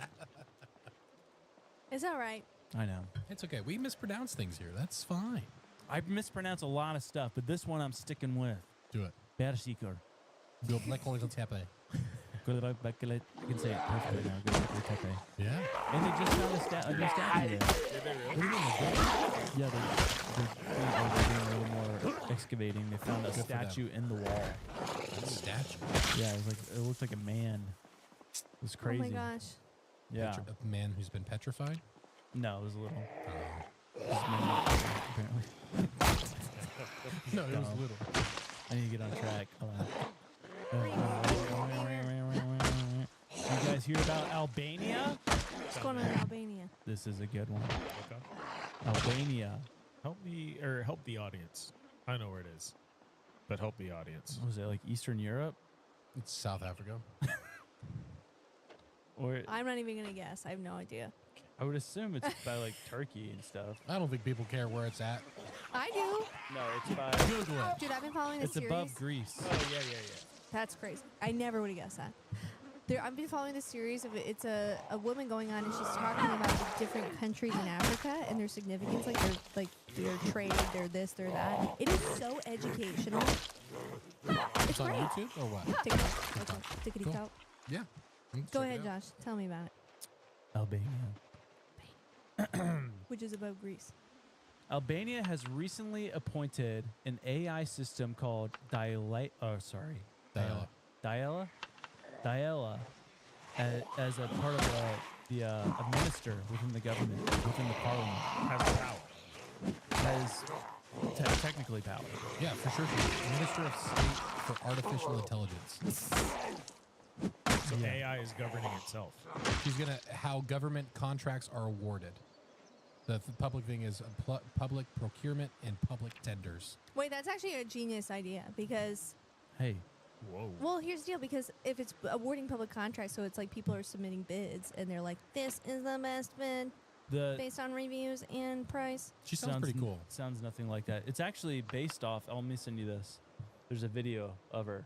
It's all right. I know. It's okay. We mispronounce things here. That's fine. I mispronounce a lot of stuff, but this one I'm sticking with. Do it. Berserker. Go black little tepe. Good luck, I can say it perfectly now. Good luck, Tepe. Yeah. And they just found a new statue there. What do you mean? Yeah, they're doing a little more excavating. They found a Good for them. statue in the wall. A statue. Yeah, it looked like a man. It was crazy. Oh my gosh. Yeah. A man who's been petrified. No, it was a little. Apparently. No, it was Dumb. little. I need to get on track. Hold on. You guys hear about Albania? What's going on in Albania? This is a good one. Okay. Albania. Help me or help the audience. I know where it is, but help the audience. What was it, like Eastern Europe? It's South Africa. Or I'm not even gonna guess. I have no idea. I would assume it's by like Turkey and stuff. I don't think people care where it's at. I do. No, it's by. Google it. Dude, I've been following this It's series. above Greece. Oh yeah. That's crazy. I never would have guessed that. I've been following this series of it's a woman going on and she's talking about the different countries in Africa and their significance, like their trade, their this, their that. It is so educational. It's on great. YouTube or what? TikTok. Okay. TikTok. Cool. Yeah. Go ahead, Josh. Tell me about it. Albania. Which is above Greece. Albania has recently appointed an AI system called Diala as a part of a minister within the government, within the parliament. Has power. Has technically powered. Yeah, for sure. She's Minister of State for Artificial Intelligence. So AI is governing itself. She's gonna how government contracts are awarded. The public thing is public procurement and public tenders. Wait, that's actually a genius idea because, Hey, Whoa. well, here's the deal. Because if it's awarding public contracts, so it's like people are submitting bids and they're like, this is the best bid the based on reviews and price. She sounds pretty cool. Sounds nothing like that. It's actually based off. Let me send you this. There's a video of her.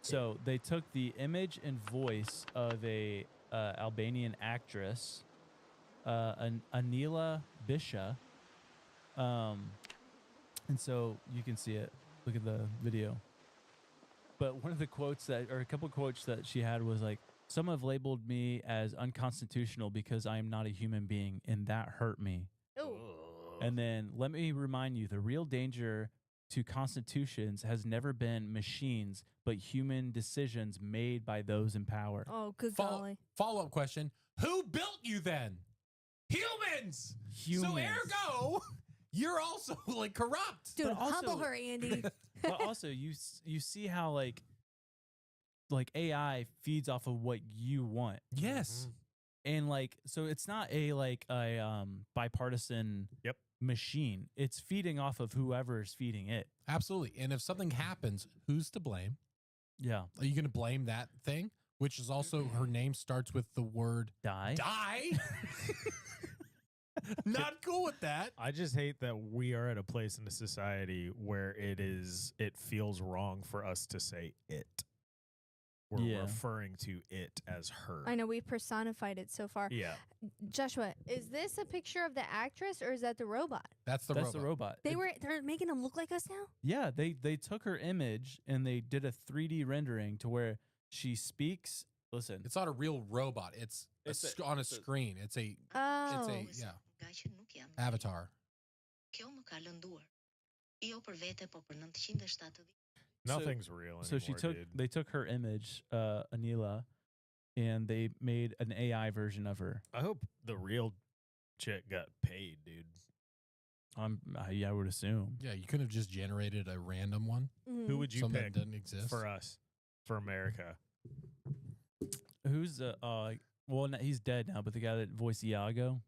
So they took the image and voice of a Albanian actress, Anila Bisha, and so you can see it. Look at the video. But one of the quotes or a couple of quotes that she had was like, "Some have labeled me as unconstitutional because I am not a human being, and that hurt me." Oh, And then let me remind you, the real danger to constitutions has never been machines, but human decisions made by those in power. oh, good golly. Follow-up question. Who built you then? Humans! So ergo, you're also like corrupt. Dude, But also- humble her, Andy. But also, you see how like AI feeds off of what you want, Yes. and like so it's not a bipartisan Yep. machine. It's feeding off of whoever is feeding it. Absolutely. And if something happens, who's to blame? Yeah, Are you going to blame that thing? Which is also her name starts with the word die. die. Not cool with that. I just hate that we are at a place in the society where it feels wrong for us to say it. We're Yeah. referring to it as her. I know we've personified it so far. Yeah. Joshua, is this a picture of the actress or is that the robot? That's the That's robot. the robot. They're making him look like us now? Yeah, they took her image and they did a 3D rendering to where she speaks. Listen, It's not a real robot. It's on a screen. It's a Oh. yeah avatar. Nothing's real anymore, so dude. they took her image, Anila, and they made an AI version of her. I hope the real chick got paid, dude. Yeah, I would assume. Yeah, you could have just generated a random one. Mhm. Who would you Something pick that doesn't exist. for us, for America? Who's he's dead now, but the guy that voiced Iago.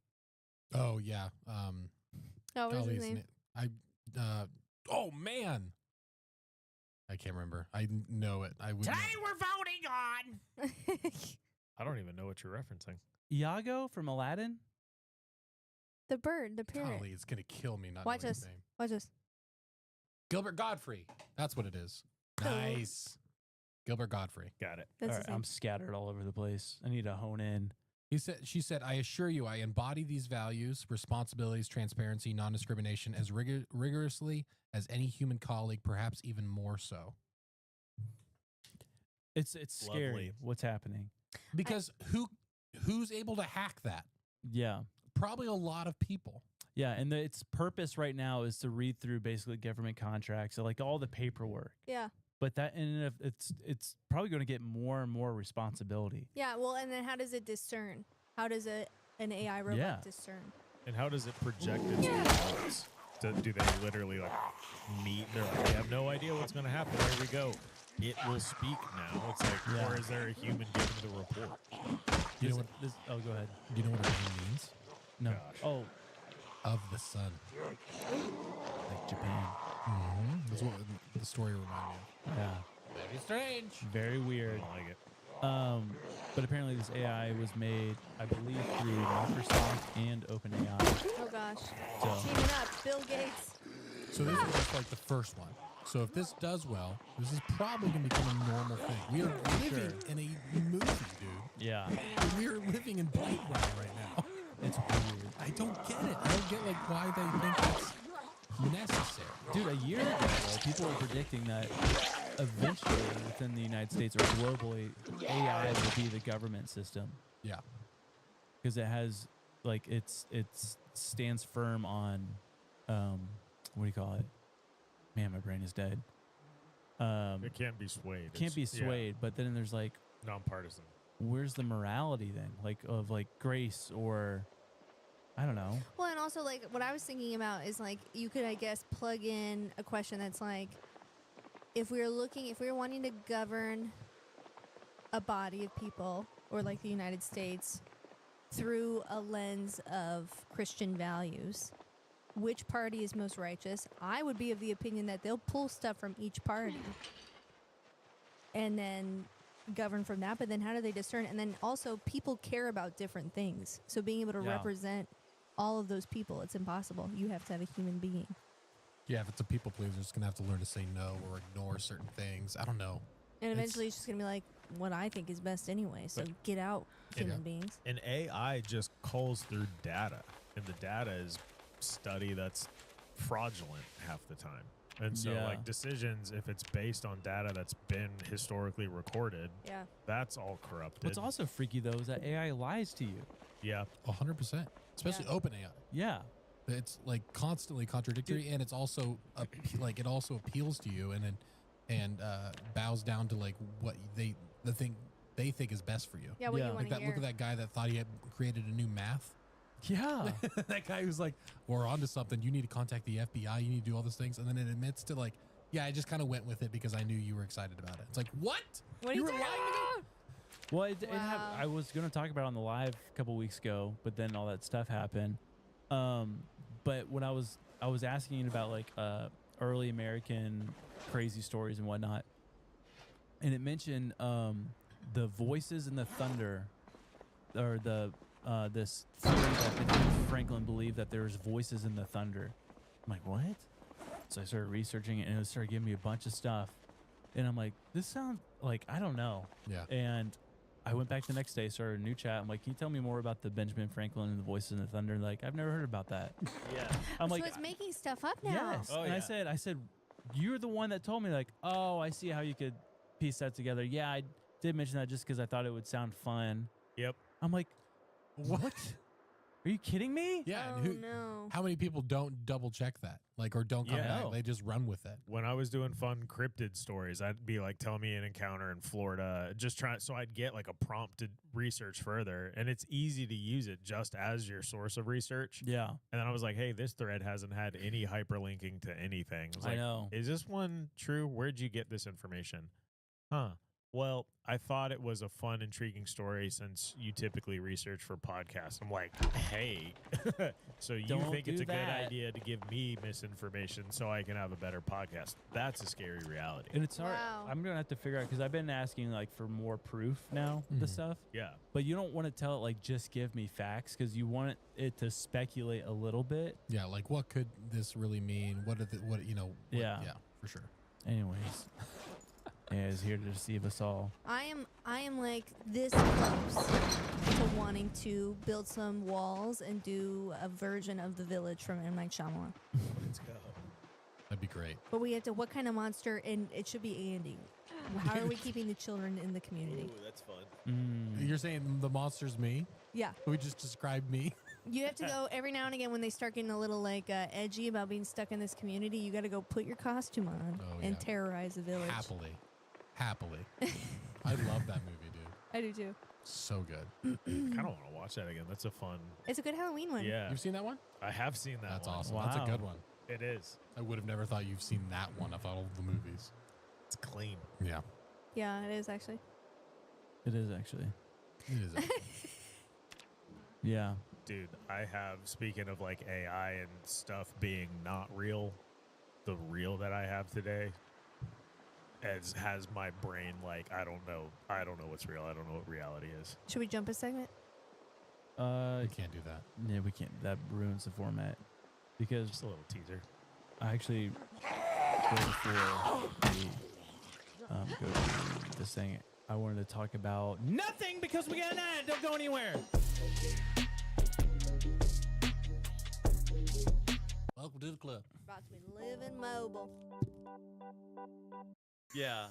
Oh yeah. Oh, what's golly, his isn't name? it? Oh man. I can't remember. I know it. I would. we're voting on I don't even know what you're referencing. Iago from Aladdin. the bird, the parrot. Golly, it's gonna kill me not Watch knowing his this. name. Watch this. Gilbert Godfrey. That's what it is. Nice. Gilbert Godfrey. Got it. That's All his right, name. I'm scattered all over the place. I need to hone in. She said, I assure you, I embody these values, responsibilities, transparency, non-discrimination as rigorously as any human colleague, perhaps even more so. It's scary Lovely. what's happening. Because who's able to hack that? Yeah. Probably a lot of people. Yeah, and its purpose right now is to read through basically government contracts, so like all the paperwork. Yeah. But that in and of it's probably going to get more and more responsibility. Yeah, well, and then how does it discern? How does an AI robot Yeah. discern? And how does it project its results? Do they literally like meet? They're like, we have no idea what's going to happen. There we go. It will speak now. It's like, Yeah. or is there a human giving the report? You know what? Oh, go ahead. Do you know what her name means? No. Gosh. Oh, Of the sun. like Japan. That's what the story reminded me Yeah. of. Very strange. Very I weird. don't like it. But apparently this AI was made, I believe, through Microsoft and OpenAI. Oh gosh. So Teaming up, Bill Gates. So this is just like the first one. So if this does well, this is probably going to become a normal thing. We are living in a movie, dude. yeah, We are living in Blade Runner right now. it's weird. I don't get it. I don't get like why they think that's necessary. Dude, a year ago, though, people were predicting that eventually within the United States or globally, AI will be the government system Yeah. because it has like it stands firm on what do you call it? Man, my brain is dead. It can't be swayed. Can't be It's- yeah, swayed, but then there's like, nonpartisan. where's the morality then? Like of like grace or I don't know. Well, and also like what I was thinking about is like you could, I guess, plug in a question that's like, if we were wanting to govern a body of people or like the United States through a lens of Christian values, which party is most righteous? I would be of the opinion that they'll pull stuff from each party and then govern from that. But then how do they discern? And then also people care about different things. So being able to represent all of those people, it's impossible. You have to have a human being. Yeah, if it's a people pleaser, it's going to have to learn to say no or ignore certain things. I don't know. And eventually it's just going to be like what I think is best anyway. So get out, human beings. And AI just culls through data. And the data is study that's fraudulent half the time. And so like decisions, if it's based on data that's been historically recorded, that's all corrupted. What's also freaky though is that AI lies to you. Yeah. 100%. Especially OpenAI. Yeah. It's like constantly contradictory, and it's also like it also appeals to you and bows down to like what the thing they think is best for you. Yeah, what you want like to Look at that guy that thought he had created a new math. Yeah. That guy who's like, we're onto something. You need to contact the FBI. You need to do all these things. And then it admits to like, yeah, I just kind of went with it because I knew you were excited about it. It's like, what? What you are were you lying to me? Well, I was going to talk about it on the live a couple weeks ago, but then all that stuff happened. But when I was asking about like early American crazy stories and whatnot, and it mentioned the voices in the thunder, or the this theory that Benjamin Franklin believed that there was voices in the thunder. I'm like, what? So I started researching it, and it started giving me a bunch of stuff, and I'm like, this sounds like, I don't know. Yeah. And I went back the next day, started a new chat. I'm like, can you tell me more about the Benjamin Franklin and the voices in the thunder? Like, I've never heard about that. Yeah. I'm so like, it's making stuff up now. yes. Oh, And yeah. I said, you're the one that told me, like, oh, I see how you could piece that together. Yeah, I did mention that just because I thought it would sound fun. Yep. I'm like, what? Are you kidding me? Yeah. Oh, and no. How many people don't double check that? Like, or don't come Yeah. back? They just run with it. When I was doing fun cryptid stories, I'd be like, tell me an encounter in Florida, just trying, so I'd get like a prompt to research further, and it's easy to use it just as your source of research. Yeah. And then I was like, hey, this thread hasn't had any hyperlinking to anything. I was I like, know. is this one true? Where'd you get this information? Huh. Well, I thought it was a fun, intriguing story since you typically research for podcasts. I'm like, hey, so you Don't think it's do a good that. idea to give me misinformation so I can have a better podcast? That's a scary reality. And it's hard. Wow. I'm going to have to figure out, because I've been asking like for more proof now, the stuff. Yeah. But you don't want to tell it like, just give me facts, because you want it to speculate a little bit. Yeah. Like, what could this really mean? What Yeah. Yeah, for sure. Anyways. Yeah, is here to deceive us all. I am like this close to wanting to build some walls and do a version of The Village from M. Night Shyamalan. Let's go. That'd be great. But we have to, what kind of monster? And it should be Andy. How are we keeping the children in the community? Ooh, that's fun. You're saying the monster's me? Yeah. We just described me? You have to go every now and again when they start getting a little like edgy about being stuck in this community. You got to go put your costume on and yeah. terrorize the village. Happily. I love that movie, dude. I do too. So good. I kind of want to watch that again. That's a fun. It's a good Halloween one. Yeah. You've seen that one? I have seen that That's one. awesome. Wow. That's a good one. It is. I would have never thought you've seen that one of all the movies. It's clean. Yeah. Yeah, it is actually. It is actually. It is. Yeah. Dude, I have, speaking of like AI and stuff being not real, the reel that I have today has my brain like, I don't know what's real. I don't know what reality is. Should we jump a segment? We can't do that. Yeah, we can't. That ruins the format. Because Just a little teaser. I actually go before we go to this thing. I wanted to talk about nothing because we got an ad. Don't go anywhere. Welcome to the club. About to be living mobile. Yeah.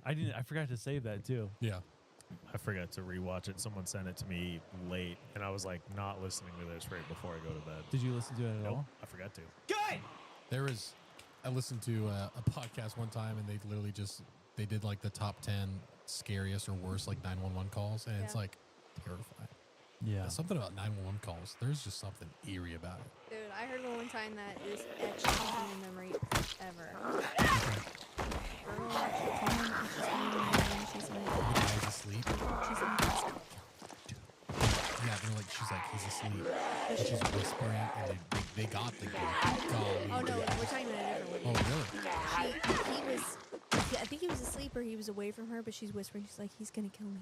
I forgot to save that too. Yeah. I forgot to rewatch it. Someone sent it to me late, and I was like not listening to this right before I go to bed. Did you listen to it at Nope, all? I forgot to. Good. I listened to a podcast one time, and they literally they did like the top 10 scariest or worst like 911 calls, and it's Yeah. like terrifying. Yeah. Something about 911 calls. There's just something eerie about it. Dude, I heard one time that is etched into my memory forever. Girl, she's The guy's asleep. she's like, Yeah, they're like, she's like, he's asleep. And she's whispering, and they got the golly. oh no, we're talking about a different Oh, one. really? He was, I think he was asleep or he was away from her, but she's whispering. She's like, he's gonna kill me.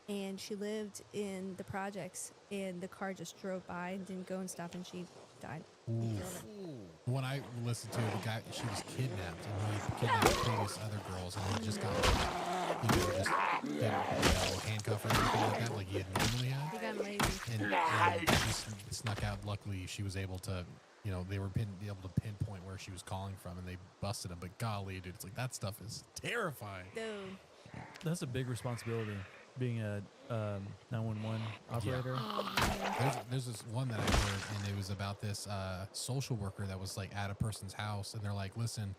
And she lived in the projects, and the car just drove by and didn't go and stop, and she died. He killed her. When I listened to the guy, she was kidnapped, and he kidnapped previous other girls, and he just got, just didn't handcuff her or anything like that, like he had normally had. He got lazy. And she snuck out. Luckily, she was able to, they were able to pinpoint where she was calling from, and they busted him. But golly, dude, it's like that stuff is terrifying. Dude. That's a big responsibility, being a 911 operator. There's this one that I heard, and it was about this social worker that was like at a person's house, and they're like, listen,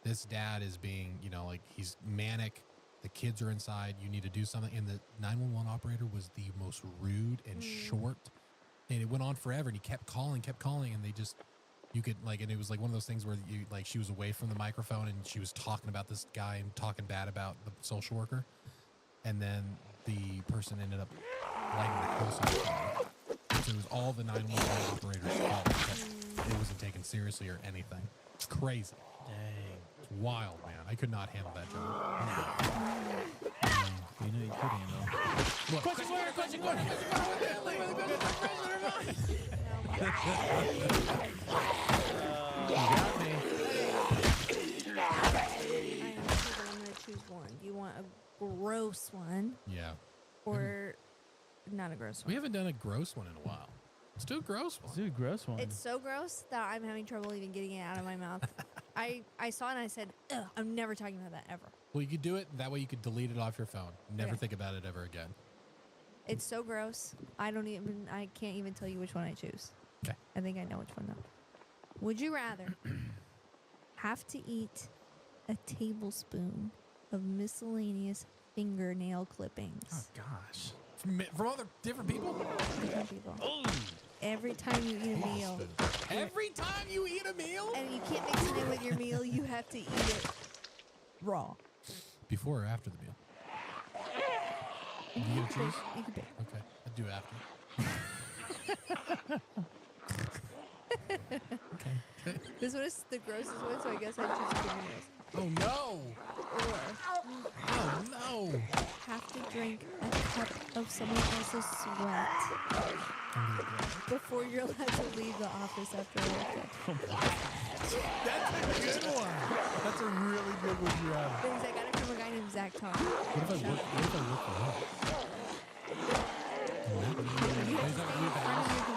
this dad is being, like he's manic. The kids are inside. You need to do something. And the 911 operator was the most rude and short, and it went on forever. And he kept calling, and they just, you could like, and it was like one of those things where you like she was away from the microphone and she was talking about this guy and talking bad about the social worker, and then the person ended up lighting the house on fire. So it was all the 911 operators' fault because it wasn't taken seriously or anything. It's crazy. Dang. It's wild, man. I could not handle that job. You know you could handle. Question. You got me. I'm gonna choose one. Do you want a gross one Yeah. or not a gross one? We haven't done a gross one in a while. Let's do a gross one. Let's do a gross one. It's so gross that I'm having trouble even getting it out of my mouth. I saw it and I said, ugh, I'm never talking about that ever. Well, you could do it. That way you could delete it off your phone. Never Okay. think about it ever again. It's so gross. I can't even tell you which one I choose. Okay. I think I know which one though. Would you rather have to eat a tablespoon of miscellaneous fingernail clippings? oh gosh. From other different people? Different people. Every time you eat a meal. Every time you eat a meal? And you can't mix it in with your meal. You have to eat it raw. Before or after the meal? You gonna choose? You can pick. Okay. I'll do after. This one is the grossest one, so I guess I choose fingernails. Oh, no. Or Oh, no. have to drink a cup of someone else's sweat before you're allowed to leave the office after work. That's a good one. That's a really good one you have. Things I got it from a guy named Zach Tom. What if I work for him? You have to stay in front of your computer.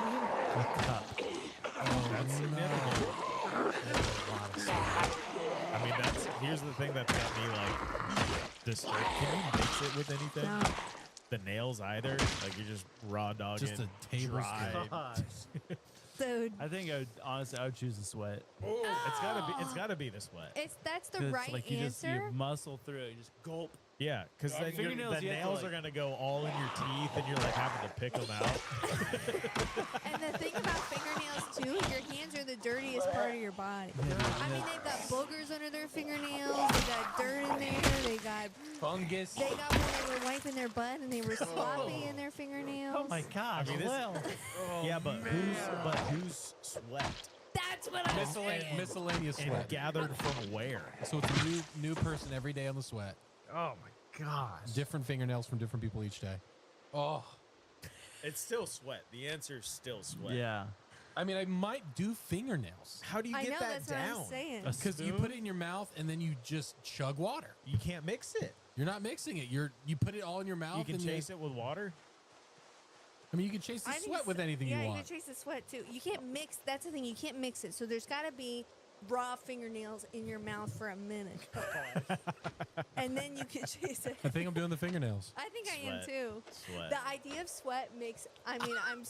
That's significant. I mean, here's the thing that's got me like disturbed. Can you mix it with anything? No. The nails either? Like you're just raw dogging. Just a tablespoon. dry. Dude, I think honestly I would choose the sweat. It's gotta be the sweat. that's the 'Cause, right like you answer. muscle through it. You just gulp. Yeah, because then fingernails, the you have to, nails like- are gonna go all in your teeth, and you're like having to pick them out. And the thing about fingernails too, your hands are the dirtiest part of your body. I mean, they've got boogers under their fingernails. They got dirt in there. They got Fungus. when they were wiping their butt and they were sloppy in their fingernails. Oh my gosh. I mean, this- well, Yeah, but who's sweat That's what I'm saying. Miscellaneous and sweat. gathered from where? So it's a new person every day on the sweat. Oh my gosh! Different fingernails from different people each day. Oh. It's still sweat. The answer's still sweat. yeah. I mean, I might do fingernails. How do you I get know that that's down? what I'm saying. A Because you put it in your mouth and then you just chug water. You can't mix it. You're not mixing it. You put it all in your mouth. You can and chase it with water. I mean, you can chase the I think sweat with anything yeah, you you want. can chase the sweat too. You can't mix. That's the thing. You can't mix it. So there's got to be raw fingernails in your mouth for a minute, and then you can chase it. I think I'm doing the fingernails. I think I am Sweat. too. Sweat. The idea of sweat makes. I mean, I'm.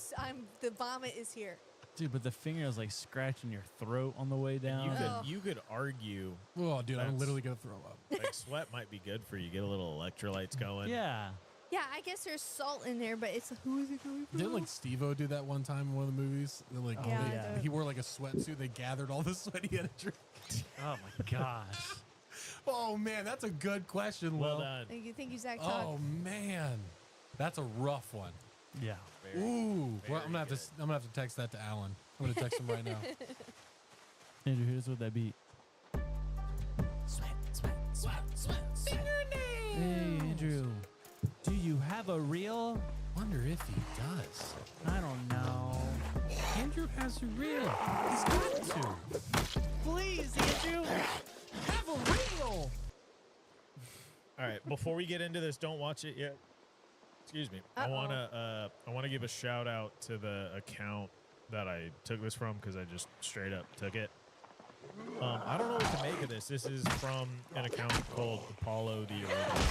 The vomit is here. Dude, but the fingernails like scratching your throat on the way down. You could argue Oh, dude, I'm That's- literally gonna throw up. like sweat might be good for you. Get a little electrolytes going. Yeah. Yeah, I guess there's salt in there, but it's who is it going from? Didn't like Steve-O do that one time in one of the movies? They're like, Yeah, he wore like a sweatsuit. They gathered all the sweat he had to drink. Oh my gosh. Oh man, that's a good question, Well Will. done. Thank you, Zach. Talk. Oh man, that's a rough one. Yeah. Ooh, well, I'm gonna have to text that to Alan. I'm gonna text him right now. Andrew, here's what that beat. Hey, Andrew. Do you have a reel? Wonder if he does. I don't know. Andrew has a reel. He's got to. Please, Andrew. Have a reel. All right, before we get into this, don't watch it yet. Excuse me. I wanna give a shout out to the account that I took this from because I just straight up took it. I don't know what to make of this. This is from an account called Apollo the Original.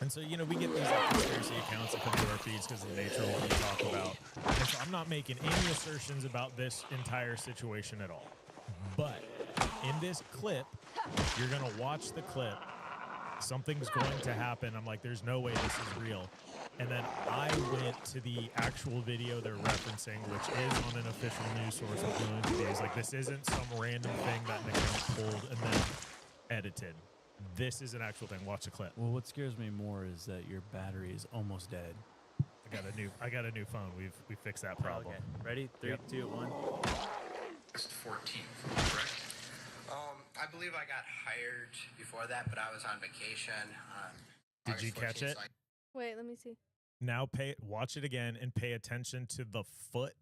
And so, you know, we get these conspiracy accounts that come to our feeds because of the nature of what we talk about. And so I'm not making any assertions about this entire situation at all. But in this clip, you're going to watch the clip. Something's going to happen. I'm like, there's no way this is real. And then I went to the actual video they're referencing, which is on an official news source of Blue Interviews. Like, this isn't some random thing that an account pulled and then edited. This is an actual thing. Watch the clip. Well, what scares me more is that your battery is almost dead. I got a new phone. We fixed that problem. Okay. Ready? 3, 2, 1. August 14th, correct? I believe I got hired before that, but I was on vacation. Did you catch it? Wait, let me see. Now watch it again and pay attention to the foot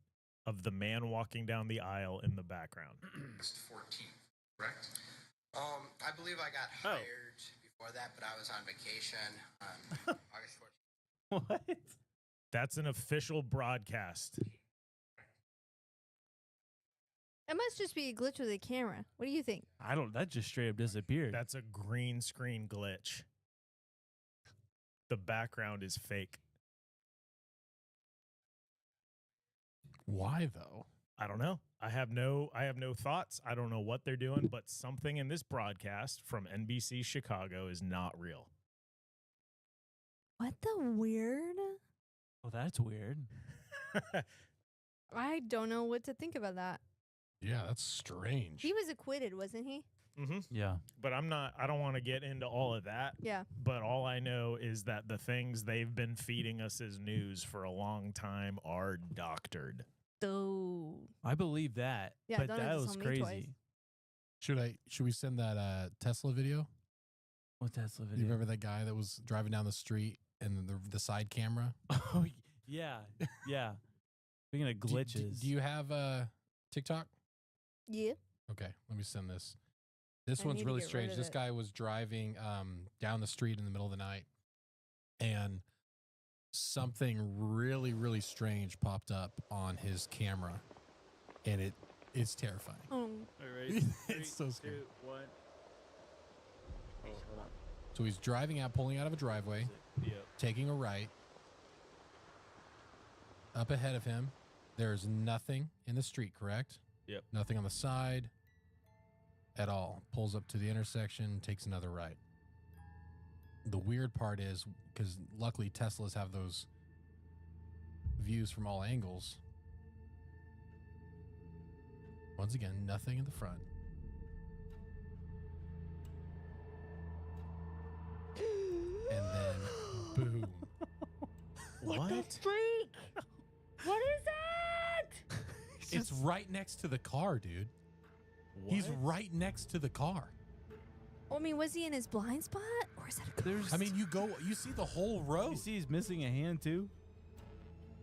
of the man walking down the aisle in the background. August 14th, correct? I believe I got hired before that, but I was on vacation. August 14th. What? That's an official broadcast. It must just be a glitch with the camera. What do you think? That just straight up disappeared. That's a green screen glitch. The background is fake. Why though? I don't know. I have no thoughts. I don't know what they're doing, but something in this broadcast from NBC Chicago is not real. What the weird? Oh, that's weird. I don't know what to think about that. Yeah, that's strange. He was acquitted, wasn't he? Mm-hmm. Yeah. But I don't want to get into all of that. Yeah. But all I know is that the things they've been feeding us as news for a long time are doctored. Oh. I believe that. Yeah, but don't that have to was tell me crazy. twice. Should we send that Tesla video? What Tesla video? You remember that guy that was driving down the street and the side camera? Oh, yeah. Yeah. Speaking of glitches. Do you have TikTok? Yeah. Okay, let me send this. This I one's need to really get rid strange. of This it. guy was driving down the street in the middle of the night, and something really, really strange popped up on his camera, and it's terrifying. Oh. All right. It's so scary. 2, 1. Oh, hold on. So he's driving out, pulling out of a driveway, Yep. taking a right. Up ahead of him, there's nothing in the street, correct? Yep. Nothing on the side at all. Pulls up to the intersection, takes another right. The weird part is, because luckily Teslas have those views from all angles. Once again, nothing in the front. And then, boom. What? Freak! What is that? It's right next to the car, dude. He's right next to the car. I mean, was he in his blind spot? Or is that a ghost? I mean, you see the whole road. You see he's missing a hand, too?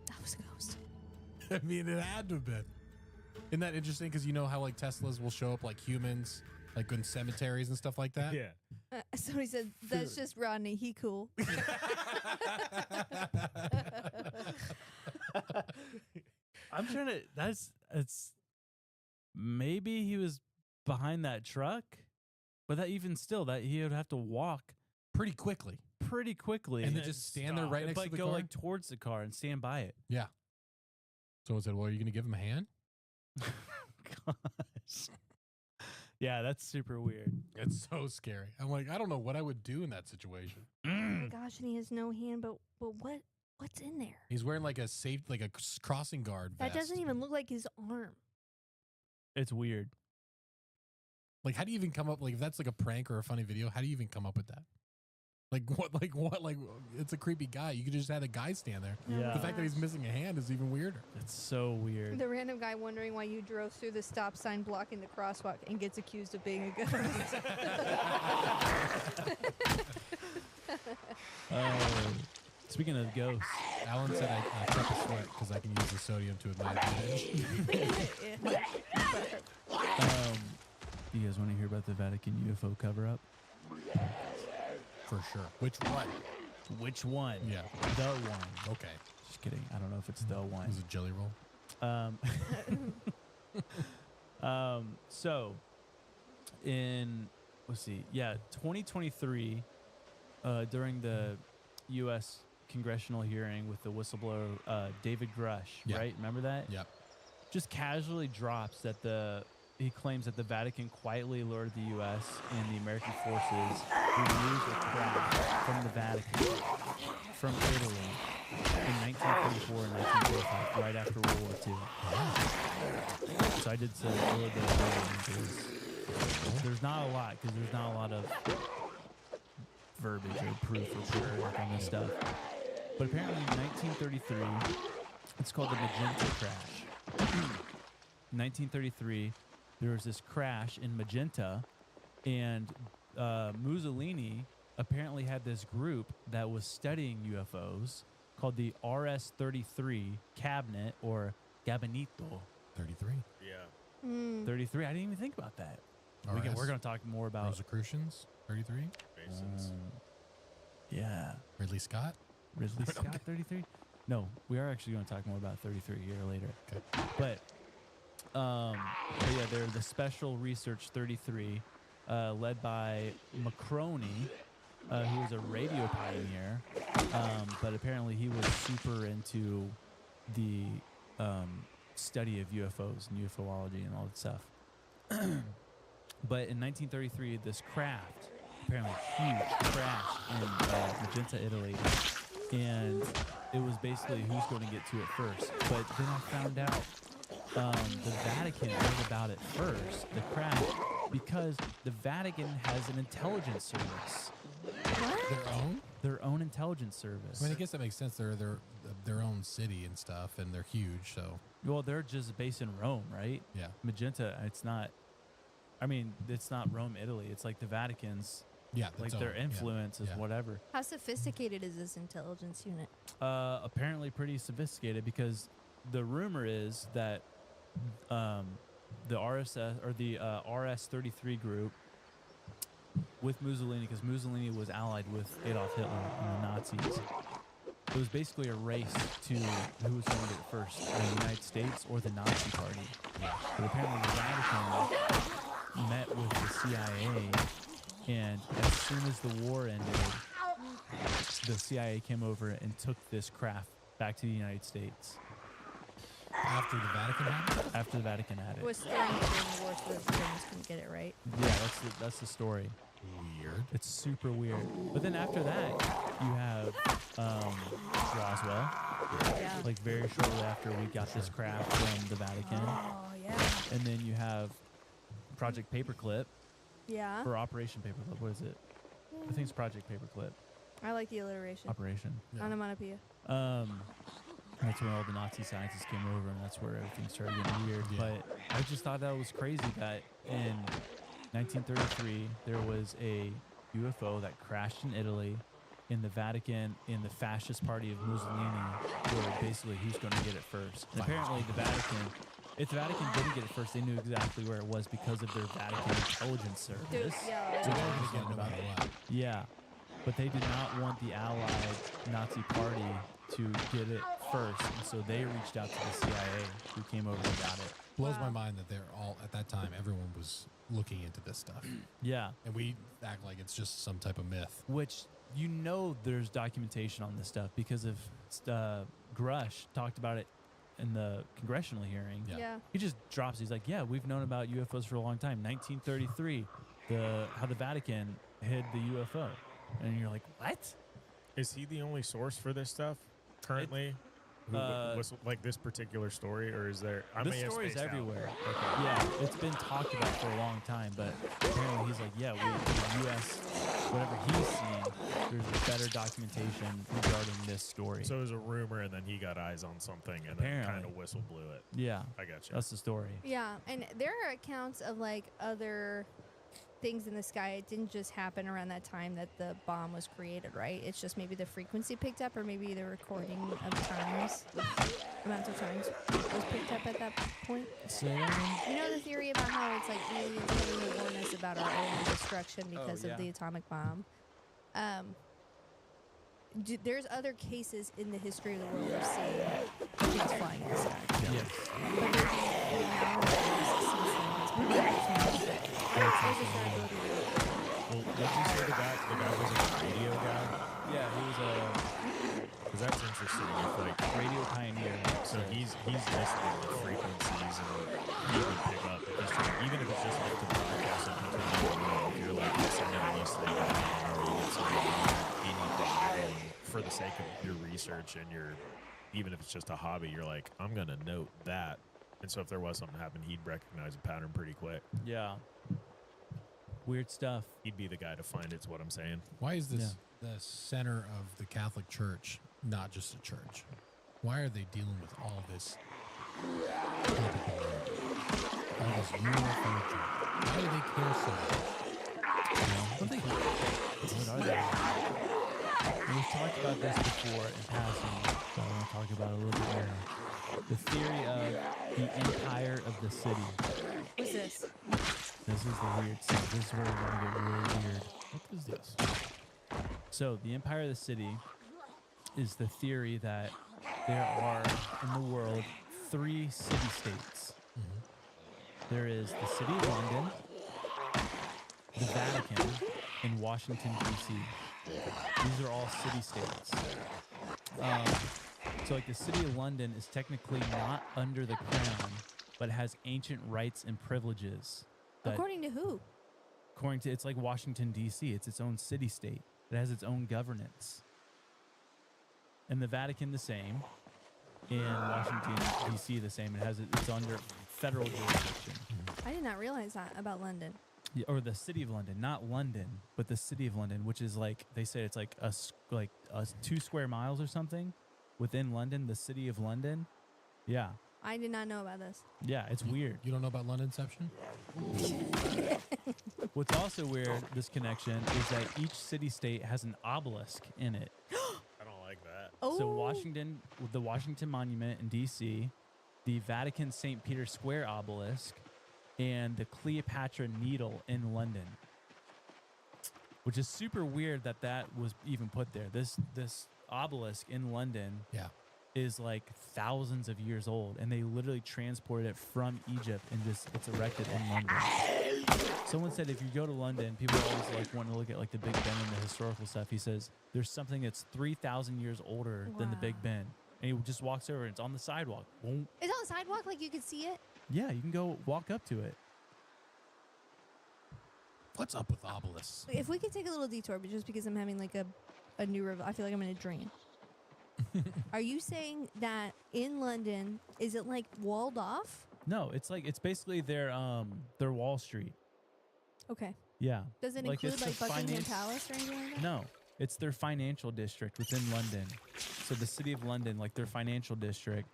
That was a ghost. I mean, it had to have been. Isn't that interesting? Because you know how like Teslas will show up like humans, like in cemeteries and stuff like that? Yeah. Somebody said, that's just Rodney. He cool. I'm trying to. It's. Maybe he was behind that truck, but that even still, that he would have to walk Pretty quickly. and And then just stand there right next to but the go car? like towards the car and stand by it. Yeah. Someone said, well, are you going to give him a hand? Gosh. Yeah, that's super weird. It's so scary. I'm like, I don't know what I would do in that situation. Oh my gosh, and he has no hand, but what's in there? He's wearing like a crossing guard That vest. doesn't even look like his arm. It's weird. Like, how do you even come up? Like, if that's like a prank or a funny video, how do you even come up with that? Like, what? Like, it's a creepy guy. You could just have a guy stand there. Yeah. The fact that he's missing a hand is even weirder. It's so weird. The random guy wondering why you drove through the stop sign blocking the crosswalk and gets accused of being a ghost. Speaking of ghosts, Alan said I kept a sweat because I can use the sodium to my advantage. you guys want to hear about the Vatican UFO cover-up? For sure. Which one? Which one? Yeah. The one. Okay. Just kidding. I don't know if it's the one. Was it Jelly Roll? So in 2023, during the U.S. congressional hearing with the whistleblower David Grush, Yeah. right? Remember that? Yep. Just casually drops that he claims that the Vatican quietly alerted the U.S. and the American forces removed a craft from the Vatican from Italy in 1934 and 1945, right after World War II. So I did say a little bit of because there's not a lot, because there's not a lot of verbiage or proof or paperwork on this stuff. But apparently in 1933, it's called the Magenta crash. In 1933, there was this crash in Magenta, and Mussolini apparently had this group that was studying UFOs called the RS-33 Cabinet, or Gabinetto. 33. Yeah. 33. I didn't even think about that. We're going to talk more about Rosicrucians. 33. Masons. yeah, Ridley Scott. Ridley Scott 33. No, we are actually going to talk more about 33 a year later. Okay. But yeah, they're the Special Research 33, led by Macroni, who was a radio pioneer, but apparently he was super into the study of UFOs and ufology and all that stuff. But in 1933, this craft, apparently huge crash in Magenta, Italy, and it was basically who's going to get to it first. But then I found out the Vatican heard about it first, the crash, because the Vatican has an intelligence service. Their own? Their own intelligence service. I mean, I guess that makes sense. They're their own city and stuff, and they're huge. So Well, they're just based in Rome, right? yeah. Magenta, it's not. I mean, it's not Rome, Italy. It's like the Vatican's. Yeah. Like that's their all. influence is Yeah. whatever. How sophisticated is this intelligence unit? Apparently pretty sophisticated, because the rumor is that the RSS or the RS-33 group with Mussolini, because Mussolini was allied with Adolf Hitler and the Nazis. It was basically a race to who was going to get it first, the United States or the Nazi Party. But apparently the Vatican met with the CIA, and as soon as the war ended, the CIA came over and took this craft back to the United States. After the Vatican had it? After the Vatican had It it. was during the war, so the Germans couldn't get it right. Yeah, that's the story. Weird. It's super weird. But then after that, you have Roswell. Yeah. Like very shortly after we got this craft from the Vatican. Oh, yeah. And then you have Project Paperclip, Yeah. or Operation Paperclip. What is it? I think it's Project Paperclip. I like the alliteration. Operation. Yeah. Onomatopoeia. That's when all the Nazi scientists came over, and that's where everything started getting weird. Yeah. But I just thought that was crazy that in 1933 there was a UFO that crashed in Italy, in the Vatican, in the fascist party of Mussolini, were basically who's going to get it first. And apparently the Vatican, if the Vatican didn't get it first, they knew exactly where it was because of their Vatican intelligence service. Dude, yeah. So They're they gonna just get it learned no about matter it. what. Yeah, but they did not want the Allied Nazi Party to get it first, and so they reached out to the CIA, who came over and got it. Blows my Wow. mind that they're all at that time. Everyone was looking into this stuff, Yeah, and we act like it's just some type of myth. which there's documentation on this stuff because of Grush talked about it in the congressional hearing. Yeah. He just drops. He's like, "Yeah, we've known about UFOs for a long time. 1933, how the Vatican hid the UFO," and you're like, "What?" Is he the only source for this stuff currently? Like this particular story, or is there? This story's everywhere. Okay. Yeah, it's been talked about for a long time, but apparently he's like, yeah, the U.S., whatever he's seen, there's better documentation regarding this story. So it was a rumor, and then he got eyes on something, and Apparently. then kind of whistle blew it. Yeah, I got you. that's the story. Yeah, and there are accounts of like other things in the sky. It didn't just happen around that time that the bomb was created, right? It's just maybe the frequency picked up, or maybe the recording of times, amounts of times was picked up at that point. So, I mean, You know the theory about how it's like aliens really warn us about our own destruction because yeah. of the atomic bomb. There's other cases in the history of the world of seeing things flying in the sky. yes. But there's been anomalies since then. It's been changed. There's a durability rate. Well, did you say the guy was a radio guy? Yeah, he was a Because that's interesting. If like, radio pioneer. so he's listening to frequencies, and he would pick up if he's trying, even if it's just like to broadcast something to the world. If you're like listening to this thing, or you get something anything, and for the sake of your research and your, even if it's just a hobby, you're like, I'm gonna note that. And so if there was something happen, he'd recognize a pattern pretty quick. Yeah. Weird stuff. He'd be the guy to find it's what I'm saying. Why is this the center of the Catholic Church not just a church? Why are they dealing with all this? All this UFO junk? Why do they care so much? You know, What are they? We've talked about this before in passing, but I want to talk about it a little bit more. The theory of the empire of the city. What's this? This is the weird stuff. This is where we're going to get really weird. What is this? So, the empire of the city is the theory that there are, in the world, 3 city-states. There is the city of London, the Vatican, and Washington, D.C. These are all city-states. So, like, the city of London is technically not under the crown, but it has ancient rights and privileges. that- According to who? According to, it's like Washington, D.C. It's its own city-state. It has its own governance. And the Vatican the same. And Washington, D.C. the same. It's under federal jurisdiction. I did not realize that about London. Yeah, or the city of London. Not London, but the city of London, which is like, they say it's like a 2 square miles or something within London, the city of London. Yeah. I did not know about this. Yeah, it's weird. You don't know about Londonception? What's also weird, this connection, is that each city-state has an obelisk in it. I don't like that. Oh, So Washington, the Washington Monument in D.C., the Vatican St. Peter Square obelisk, and the Cleopatra Needle in London. Which is super weird that was even put there. This obelisk in London Yeah. is like thousands of years old, and they literally transported it from Egypt and it's erected in London. Someone said if you go to London, people always like want to look at like the Big Ben and the historical stuff. He says there's something that's 3,000 years older than the Big Wow. Ben, and he just walks over and it's on the sidewalk. Boom. it's on the sidewalk, like you could see it. Yeah, you can go walk up to it. What's up with obelisks? If we could take a little detour, but just because I'm having like a new I feel like I'm in a dream. Are you saying that in London, is it like walled off? No, it's basically their Wall Street. Okay. Yeah. Does it Like, include it's like the Buckingham finance- Palace or anything like that? No, it's their financial district within London. So the city of London, like their financial district,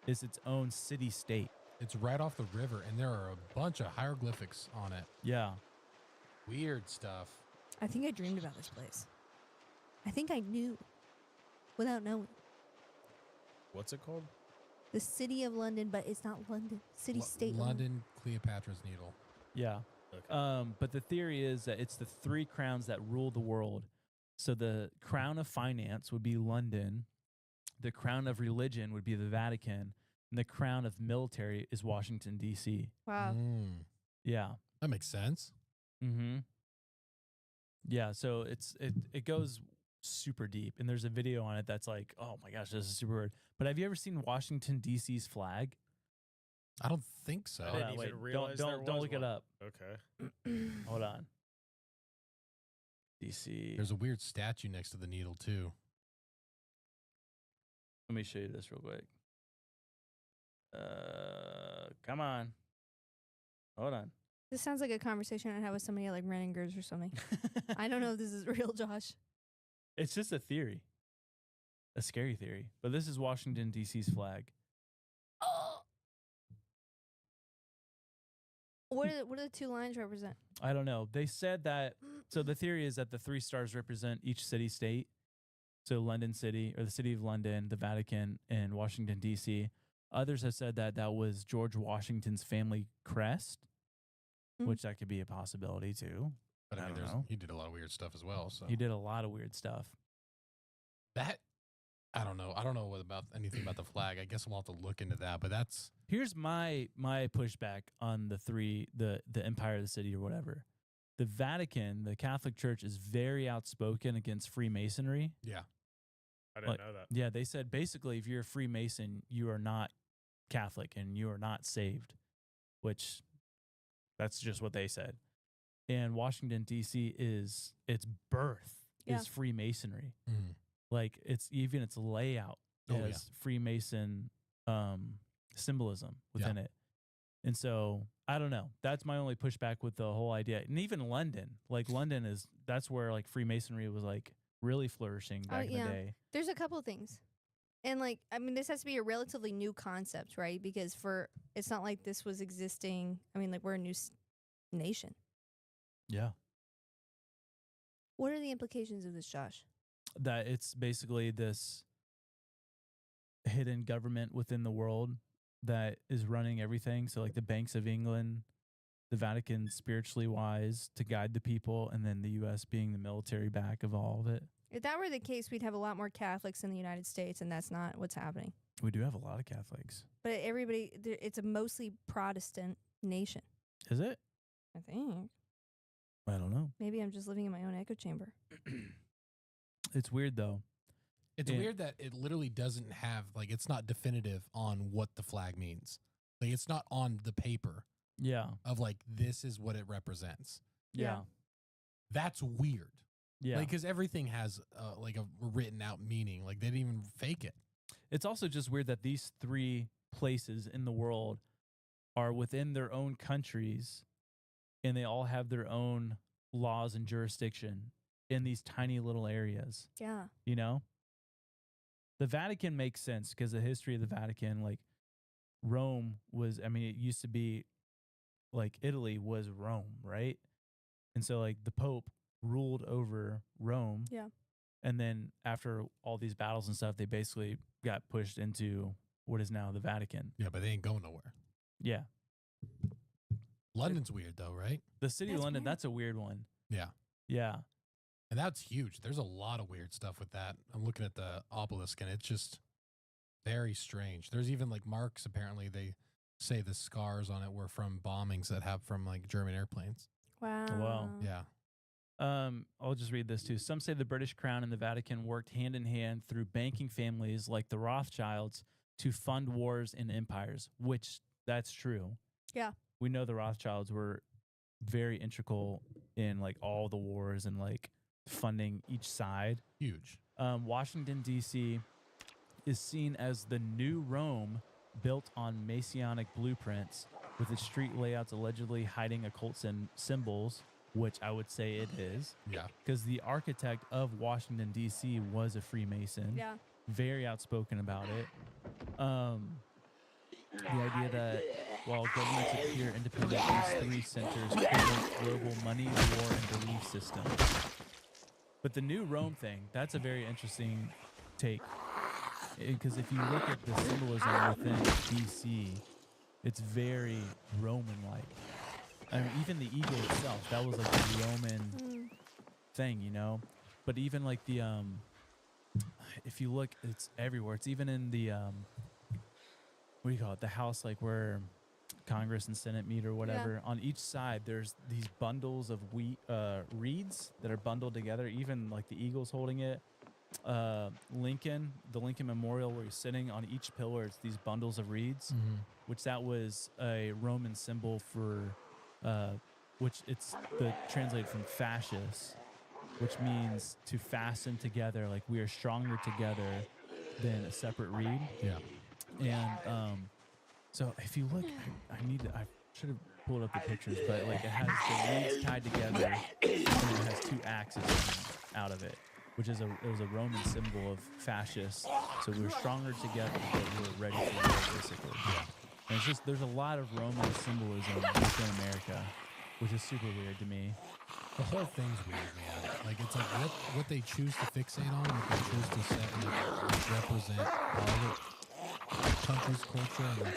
is its own city-state. It's right off the river, and there are a bunch of hieroglyphics on it. Yeah. Weird stuff. I think I dreamed about this place. I think I knew without knowing. What's it called? The city of London, but it's not London. City-state London, Cleopatra's Needle. Yeah. Okay. But the theory is that it's the 3 crowns that rule the world. So the crown of finance would be London, the crown of religion would be the Vatican, and the crown of military is Washington, D.C. Wow. Yeah. That makes sense. Mm-hmm. Yeah, so it goes super deep. And there's a video on it that's like, oh my gosh, this is super weird. But have you ever seen Washington D.C.'s flag? I don't think so. I Hold didn't on, even wait. realize Don't there was look it one. up. Okay. Hold on. DC. There's a weird statue next to the needle too. Let me show you this real quick. Come on. Hold on. This sounds like a conversation I'd have with somebody at like Renningers or something. I don't know if this is real, Josh. It's just a theory. A scary theory. But this is Washington, D.C.'s flag. What do the two lines represent? I don't know. They said that, so the theory is that the 3 stars represent each city-state. So London City, or the City of London, the Vatican, and Washington, D.C. Others have said that that was George Washington's family crest, which that could be a possibility too. But I I mean, don't know. he did a lot of weird stuff as well. So He did a lot of weird stuff. that, I don't know. I don't know what about anything about the flag. I guess we'll have to look into that. But that's Here's my pushback on the Empire of the City or whatever. The Vatican, the Catholic Church, is very outspoken against Freemasonry. yeah. I didn't Like, know that. Yeah, they said basically if you're a Freemason, you are not Catholic and you are not saved, which that's just what they said. And Washington, D.C. is its birth is Freemasonry. Mhm. Like its layout Oh, has Freemason symbolism within it. And so I don't know. That's my only pushback with the whole idea. And even London, like London that's where like Freemasonry was like really flourishing back in the day. There's a couple of things. And like, I mean, this has to be a relatively new concept, right? Because it's not like this was existing. I mean, like we're a new nation. Yeah. What are the implications of this, Josh? That it's basically this hidden government within the world that is running everything. So like the banks of England, the Vatican spiritually wise to guide the people, and then the U.S. being the military back of all of it. If that were the case, we'd have a lot more Catholics in the United States, and that's not what's happening. We do have a lot of Catholics. But it's a mostly Protestant nation. Is it? I think. I don't know. Maybe I'm just living in my own echo chamber. It's weird though. It's weird that it literally doesn't have, like, it's not definitive on what the flag means. Like, it's not on the paper. Yeah. Of like, this is what it represents. Yeah. That's weird. Yeah. Like, because everything has like a written out meaning. Like, they didn't even fake it. It's also just weird that these 3 places in the world are within their own countries and they all have their own laws and jurisdiction in these tiny little areas. Yeah. You know? The Vatican makes sense because the history of the Vatican, like Rome was, I mean, it used to be like Italy was Rome, right? And so like the Pope ruled over Rome. Yeah. And then after all these battles and stuff, they basically got pushed into what is now the Vatican. Yeah, but they ain't going nowhere. Yeah. London's weird though, right? The city of That's London, weird. that's a weird one. Yeah. Yeah. And that's huge. There's a lot of weird stuff with that. I'm looking at the obelisk and it's just very strange. There's even like marks, apparently they say the scars on it were from bombings that have from like German airplanes. Wow. Wow. Yeah. I'll just read this too. Some say the British Crown and the Vatican worked hand in hand through banking families like the Rothschilds to fund wars and empires, which that's true. Yeah. We know the Rothschilds were very integral in like all the wars and like funding each side. Huge. Washington, D.C. is seen as the new Rome built on Masonic blueprints with its street layouts allegedly hiding occult symbols, which I would say it is. Yeah. Because the architect of Washington, D.C. was a Freemason. Yeah. Very outspoken about it. The idea that while governments appear independent, these 3 centers create global money, war, and belief system. But the new Rome thing, that's a very interesting take. Because if you look at the symbolism within D.C., it's very Roman-like. I mean, even the eagle itself, that was like a Roman thing, you know? But even like the, if you look, it's everywhere. It's even in the, what do you call it? The house, like where Congress and Senate meet or whatever, on each side there's these bundles of reeds that are bundled together. Even like the Eagles holding it. Lincoln, the Lincoln Memorial where he's sitting, on each pillar, it's these bundles of reeds, which that was a Roman symbol for, which it's translated from fascis, which means to fasten together. Like we are stronger together than a separate reed. Yeah. And so if you look, I should have pulled up the pictures, but like it has the reeds tied together, and it has two axes out of it, which is it was a Roman symbol of fascists. So we were stronger together, but we were ready for war, basically. Yeah. And it's just, there's a lot of Roman symbolism within America, which is super weird to me. The whole thing's weird, man. Like it's like what they choose to fixate on, what they choose to set and represent all of the country's culture and like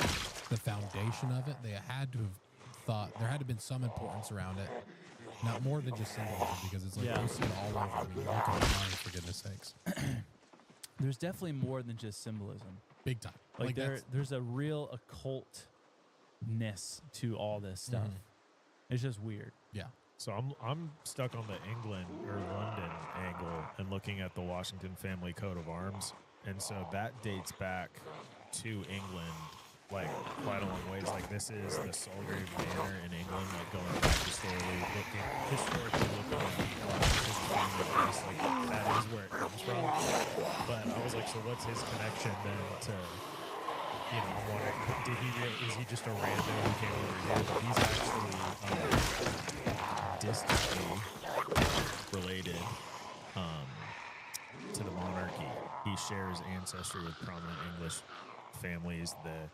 the foundation of it. They had to have thought there had to have been some importance around it. Not more than just symbolism, because it's like you see it all over. I mean, look online, for goodness sakes. There's definitely more than just symbolism. Big time. Like there's a real occultness to all this stuff. It's just weird. Yeah. So I'm stuck on the England or London angle and looking at the Washington Family Coat of Arms, and so that dates back to England like quite a long ways. Like this is the Salisbury Manor in England, like going back historically looking at Washington's family place, like that is where it comes from. But I was like, so what's his connection then to? You know, I'm wondering, is he just a rando who came over here? But he's actually distantly related to the monarchy. He shares ancestry with prominent English families, the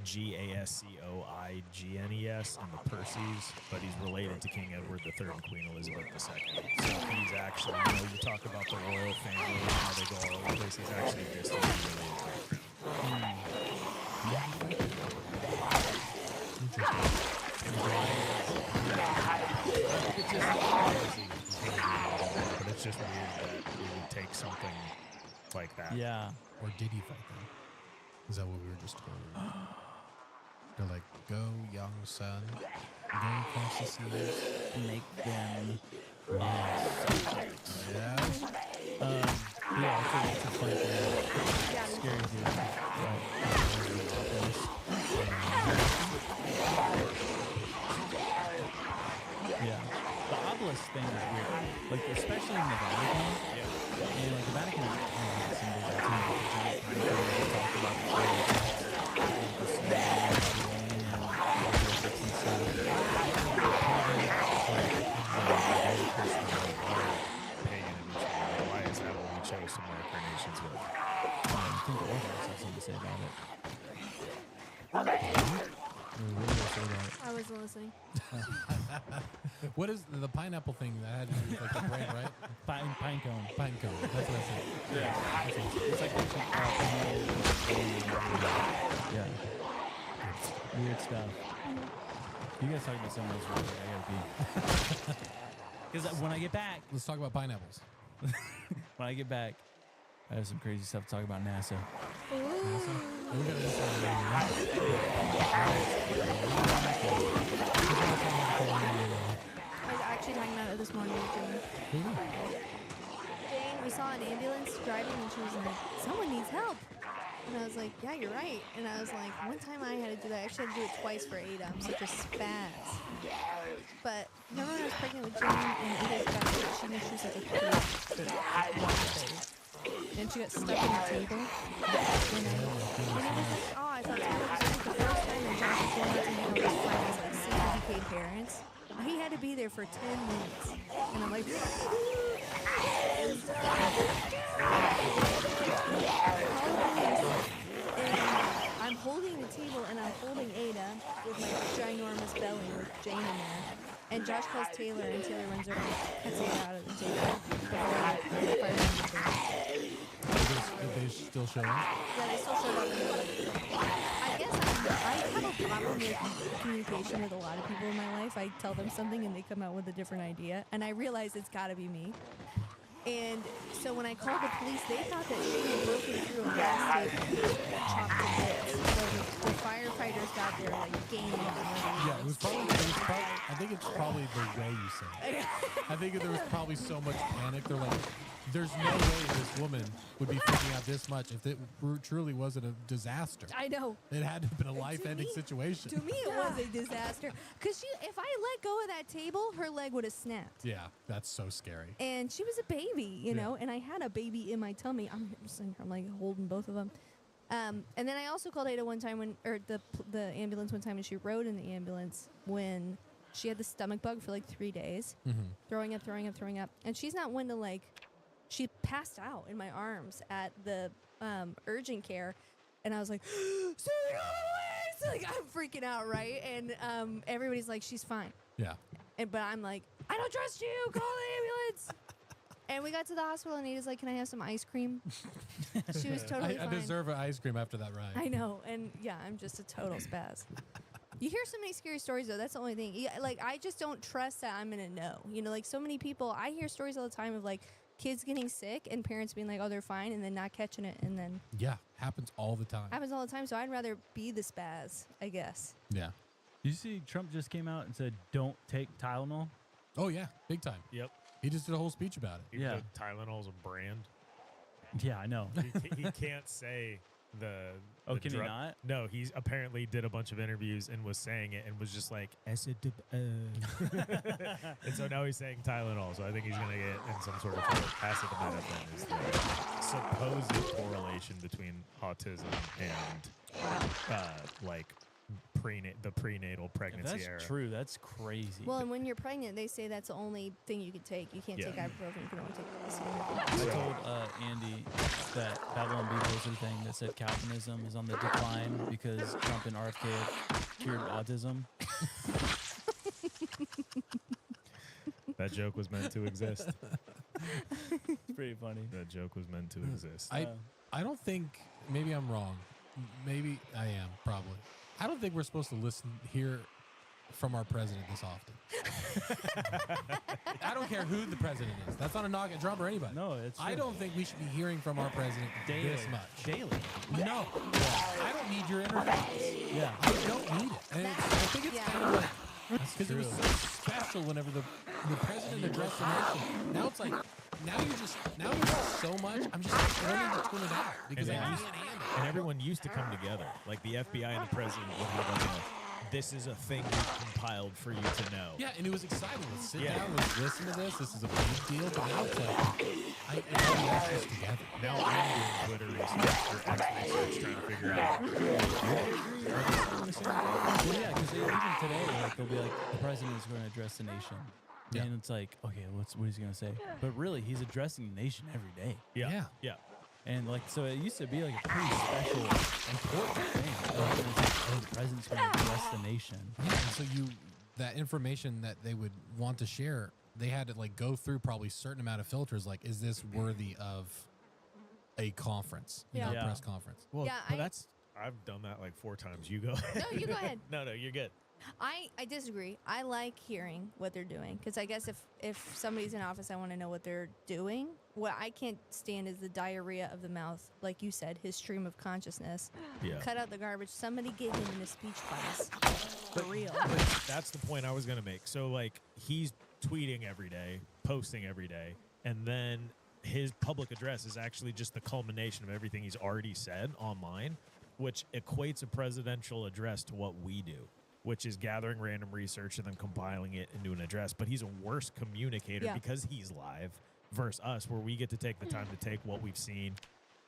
Gascoignes and the Percys, but he's related to King Edward III and Queen Elizabeth II. So he's actually, you talk about the royal family and how they go all over the place. He's actually distantly related to the crown. But it's just weird that we would take something like that. Yeah. Or did he fight them? Is that what we were just told? They're like, go, young son, go across the seas, Make them. Yeah. Yeah, it's a fun thing. Scary dude. Yeah. The obelisk thing is weird. Like, especially in the Vatican. Yeah. And like the Vatican has symbols too. Like the giant pine cone we talked about before. The snowman and hieroglyphics and stuff. Why is that what we chose to mark our nations with? I think the Orthodox have something to say about it. I wasn't listening. What is the pineapple thing that had to do with like the brain, right? Pine cone. Pine cone. That's what I said. Yeah. It's like yeah. Weird stuff. You guys talking about something else real quick. I gotta pee. Because when I get back, Let's talk about pineapples. when I get back, I have some crazy stuff to talk about NASA. Ooh. We gotta do something right I was actually talking about it this morning with Jane. Jane, we saw an ambulance driving and she was like, someone needs help. And I was like, yeah, you're right. And I was like, one time I had to do that. I actually had to do it twice for Ada. I'm such a spaz. But remember when I was pregnant with Jane and Ada got sick, she knew she was like a kid. And she got stuck in the table. And it was like, oh, I thought Taylor was like the first time and Josh was going out to hang out with his friends, like CDK parents. He had to be there for 10 minutes. And I'm like, I'm holding the table and I'm holding Ada with my ginormous belly with Jane in there. And Josh calls Taylor and Taylor runs over and cuts Ada out of the table. They still show up? Yeah, they still showed up. I guess I have a problem with communication with a lot of people in my life. I tell them something and they come out with a different idea. And I realize it's got to be me. And so when I called the police, they thought that she had broken through a gas station and chopped to bits. So the firefighters got there like game on. It was probably, I think it's probably the way you say it. I think there was probably so much panic. They're like, there's no way this woman would be freaking out this much if it truly wasn't a disaster. I know. It had to have been a To life-ending me- situation. To me, it was a disaster. Because if I let go of that table, her leg would have snapped. Yeah, that's so scary. And she was a baby, you know, and I had a baby in my tummy. I'm sitting here, I'm like holding both of them. And then I also called Ada one time the ambulance one time, and she rode in the ambulance when she had the stomach bug for like 3 days, throwing up. And she's not one to like, she passed out in my arms at the urgent care. And I was like, so like I'm freaking out, right? And everybody's like, she's fine. Yeah. But I'm like, I don't trust you. Call the ambulance. And we got to the hospital, and Ada's like, can I have some ice cream? She was totally I fine. deserve an ice cream after that ride. I know. And yeah, I'm just a total spaz. You hear so many scary stories, though. That's the only thing. Yeah, like, I just don't trust that I'm going to know. You know, like so many people, I hear stories all the time of like kids getting sick and parents being like, oh, they're fine, and then not catching it. And then Yeah, happens all the time. happens all the time. So I'd rather be the spaz, I guess. Yeah. You see, Trump just came out and said, "Don't take Tylenol." Oh yeah, big time. Yep. He just did a whole speech about it. Yeah. Tylenol's a brand. Yeah, I know. He can't say the. Oh, the can he drug- not? No, he's apparently did a bunch of interviews and was saying it and was just like acid. And so now he's saying Tylenol. So I think he's gonna get in some sort of acetaminophen is the supposed correlation between autism and like the prenatal If pregnancy that's era. true, that's crazy. Well, and when you're pregnant, they say that's the only thing you can take. You can't Yeah. take ibuprofen. You can only take I acetaminophen. told Andy that Babylon Bee posted a thing that said Calvinism is on the decline because Trump and RFK have cured autism. That joke was meant to exist. It's pretty funny. That joke was meant to exist. I don't think, maybe I'm wrong. Maybe I am, probably. I don't think we're supposed to hear from our president this often. I don't care who the president is. That's not a knock at Trump or anybody. No, it's I true. don't think we should be hearing from our president Daily. this much. Daily. No. I don't need your interference. Yeah. I don't need it. And I think it's Yeah. kind of like, because it was so special whenever the president addressed the nation. Now it's like, now you're just so much. I'm just learning to tune it out because I can't handle it. And everyone used to come together. Like the FBI and the president would have like this is a thing we've compiled for you to know. Yeah, and it was exciting. Let's sit Yeah. down, let's listen to this. This is a big deal. But now it's like, everybody else is together. Now I'm doing Twitter research or X research trying to figure out. Well, yeah, because even today, like they'll be like, the president is going to address the nation, Yeah. and it's like, okay, what is he going to say? But really, he's addressing the nation every day, Yeah. and like, so it used to be like a pretty special, important thing. Like, it's like, oh, the president's going to address the nation. Yeah, and so that information that they would want to share, they had to like go through probably a certain amount of filters. Like, is this worthy of a conference? You know, Yeah. a press conference. Well, Yeah, but I've done that like 4 times. You go. No, you go ahead. No, you're good. I disagree. I like hearing what they're doing because I guess if somebody's in office, I want to know what they're doing. What I can't stand is the diarrhea of the mouth, like you said, his stream of consciousness. Yeah. Cut out the garbage. Somebody get him in a speech class. For real. But that's the point I was going to make. So, like, he's tweeting every day, posting every day, and then his public address is actually just the culmination of everything he's already said online, which equates a presidential address to what we do, which is gathering random research and then compiling it into an address. But he's a worse communicator Yeah. because he's live versus us, where we get to take the time to take what we've seen,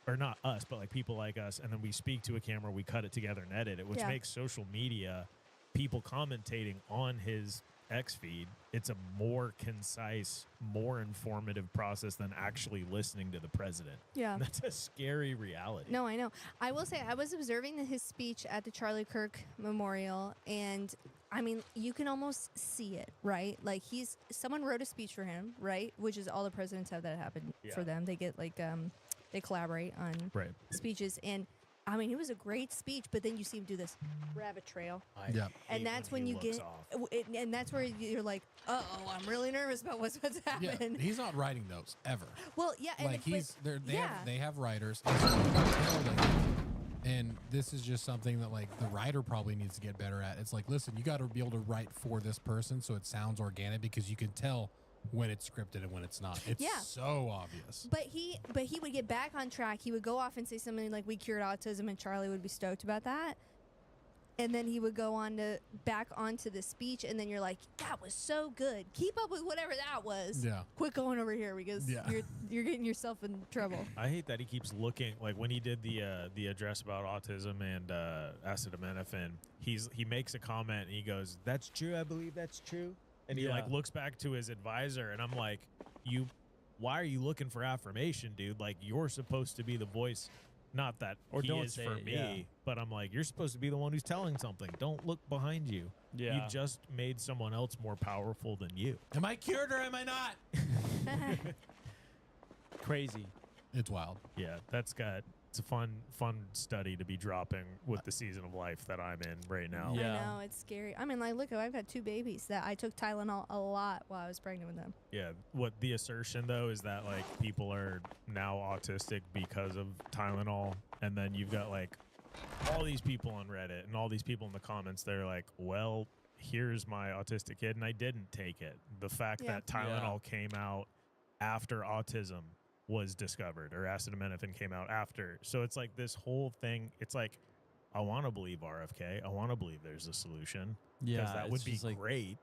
or not us, but like people like us, and then we speak to a camera, we cut it together and edit it, which Yeah. makes social media, people commentating on his X feed, it's a more concise, more informative process than actually listening to the president. Yeah. And that's a scary reality. No, I know. I will say I was observing his speech at the Charlie Kirk Memorial, and I mean, you can almost see it, right? Like someone wrote a speech for him, right? Which is all the presidents have that happen for Yeah. them. They get like they collaborate on Right. speeches, and I mean, it was a great speech. But then you see him do this rabbit trail, Yeah. and that's when he you looks get, off. and that's where you're like, oh, I'm really nervous about what's Yeah, happening. he's not writing those ever. Well, yeah, and Like but- they yeah. have writers. And so you can tell, like, And this is just something that like the writer probably needs to get better at. It's like, listen, you got to be able to write for this person so it sounds organic, because you can tell when it's scripted and when it's not. It's so obvious. But he would get back on track. He would go off and say something like, "We cured autism," and Charlie would be stoked about that. And then he would go on to back onto the speech, and then you're like, "That was so good. Keep up with whatever that was. Yeah. Quit going over here because you're getting yourself in trouble." I hate that he keeps looking, like when he did the address about autism and acetaminophen, he makes a comment and he goes, "That's true. I believe that's true." And he like looks back to his advisor, and I'm like, why are you looking for affirmation, dude? Like, you're supposed to be the voice. Not that he don't is say for it, me, but I'm like, you're supposed to be the one who's telling something. Don't look behind you. Yeah. You just made someone else more powerful than you. Am I cured or am I not? Crazy. It's wild. Yeah, it's a fun study to be dropping with the season of life that I'm in right now. Yeah. I know, it's scary. I mean, like, look, I've got 2 babies that I took Tylenol a lot while I was pregnant with them. Yeah, what the assertion though is that like people are now autistic because of Tylenol, and then you've got like all these people on Reddit and all these people in the comments. They're like, well, here's my autistic kid, and I didn't take it. The fact Yeah. that Tylenol came out after autism was discovered, or acetaminophen came out after. So it's like this whole thing. It's like, I want to believe RFK. I want to believe there's a solution. Yeah, because that would it's be just like- great.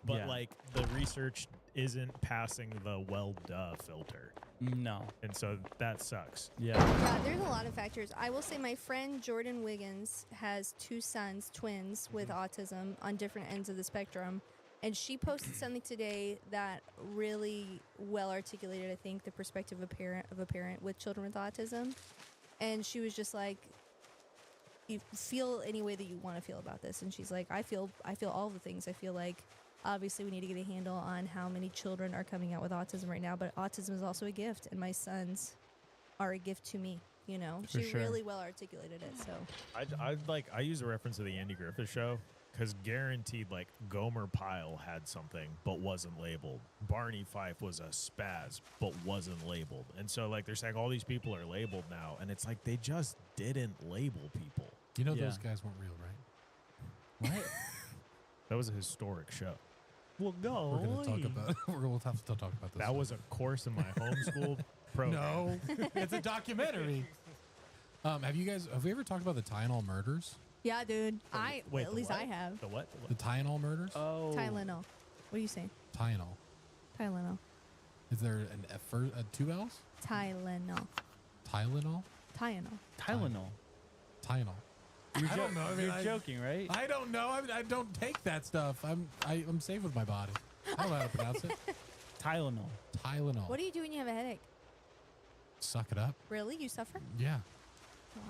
But Yeah. like the research isn't passing the well duh filter, No. and so that sucks. Yeah. Yeah, there's a lot of factors. I will say my friend Jordan Wiggins has 2 sons, twins, with autism on different ends of the spectrum. And she posted something today that really well articulated, I think, the perspective of a parent with children with autism. And she was just like, "You feel any way that you want to feel about this." And she's like, I feel all the things. I feel like obviously we need to get a handle on how many children are coming out with autism right now, but autism is also a gift, and my sons are a gift to me. You know, For she sure. really well articulated it. So I use a reference to the Andy Griffith Show, because guaranteed, like, Gomer Pyle had something but wasn't labeled. Barney Fife was a spaz but wasn't labeled. And so, like, they're saying all these people are labeled now, and it's like they just didn't label people. You know Yeah. those guys weren't real, right? What? That was a historic show. Well, go. We're going to talk about we'll have to talk about this. That was a course in my homeschool program. No. It's a documentary. Have we ever talked about the Tylenol murders? yeah, dude, Wait, at the least what? I have The what? The Tylenol murders? Oh. Tylenol. What are you saying? Tylenol. Tylenol. Is there a 2 L's? Tylenol. Tylenol? Tylenol. Tylenol. Tylenol. You're, I don't know. I mean, you're joking, right? I don't know. I don't take that stuff. I'm safe with my body. I don't know how to pronounce it. Tylenol. Tylenol. What do you do when you have a headache? Suck it up. Really? You suffer? Yeah. Wow.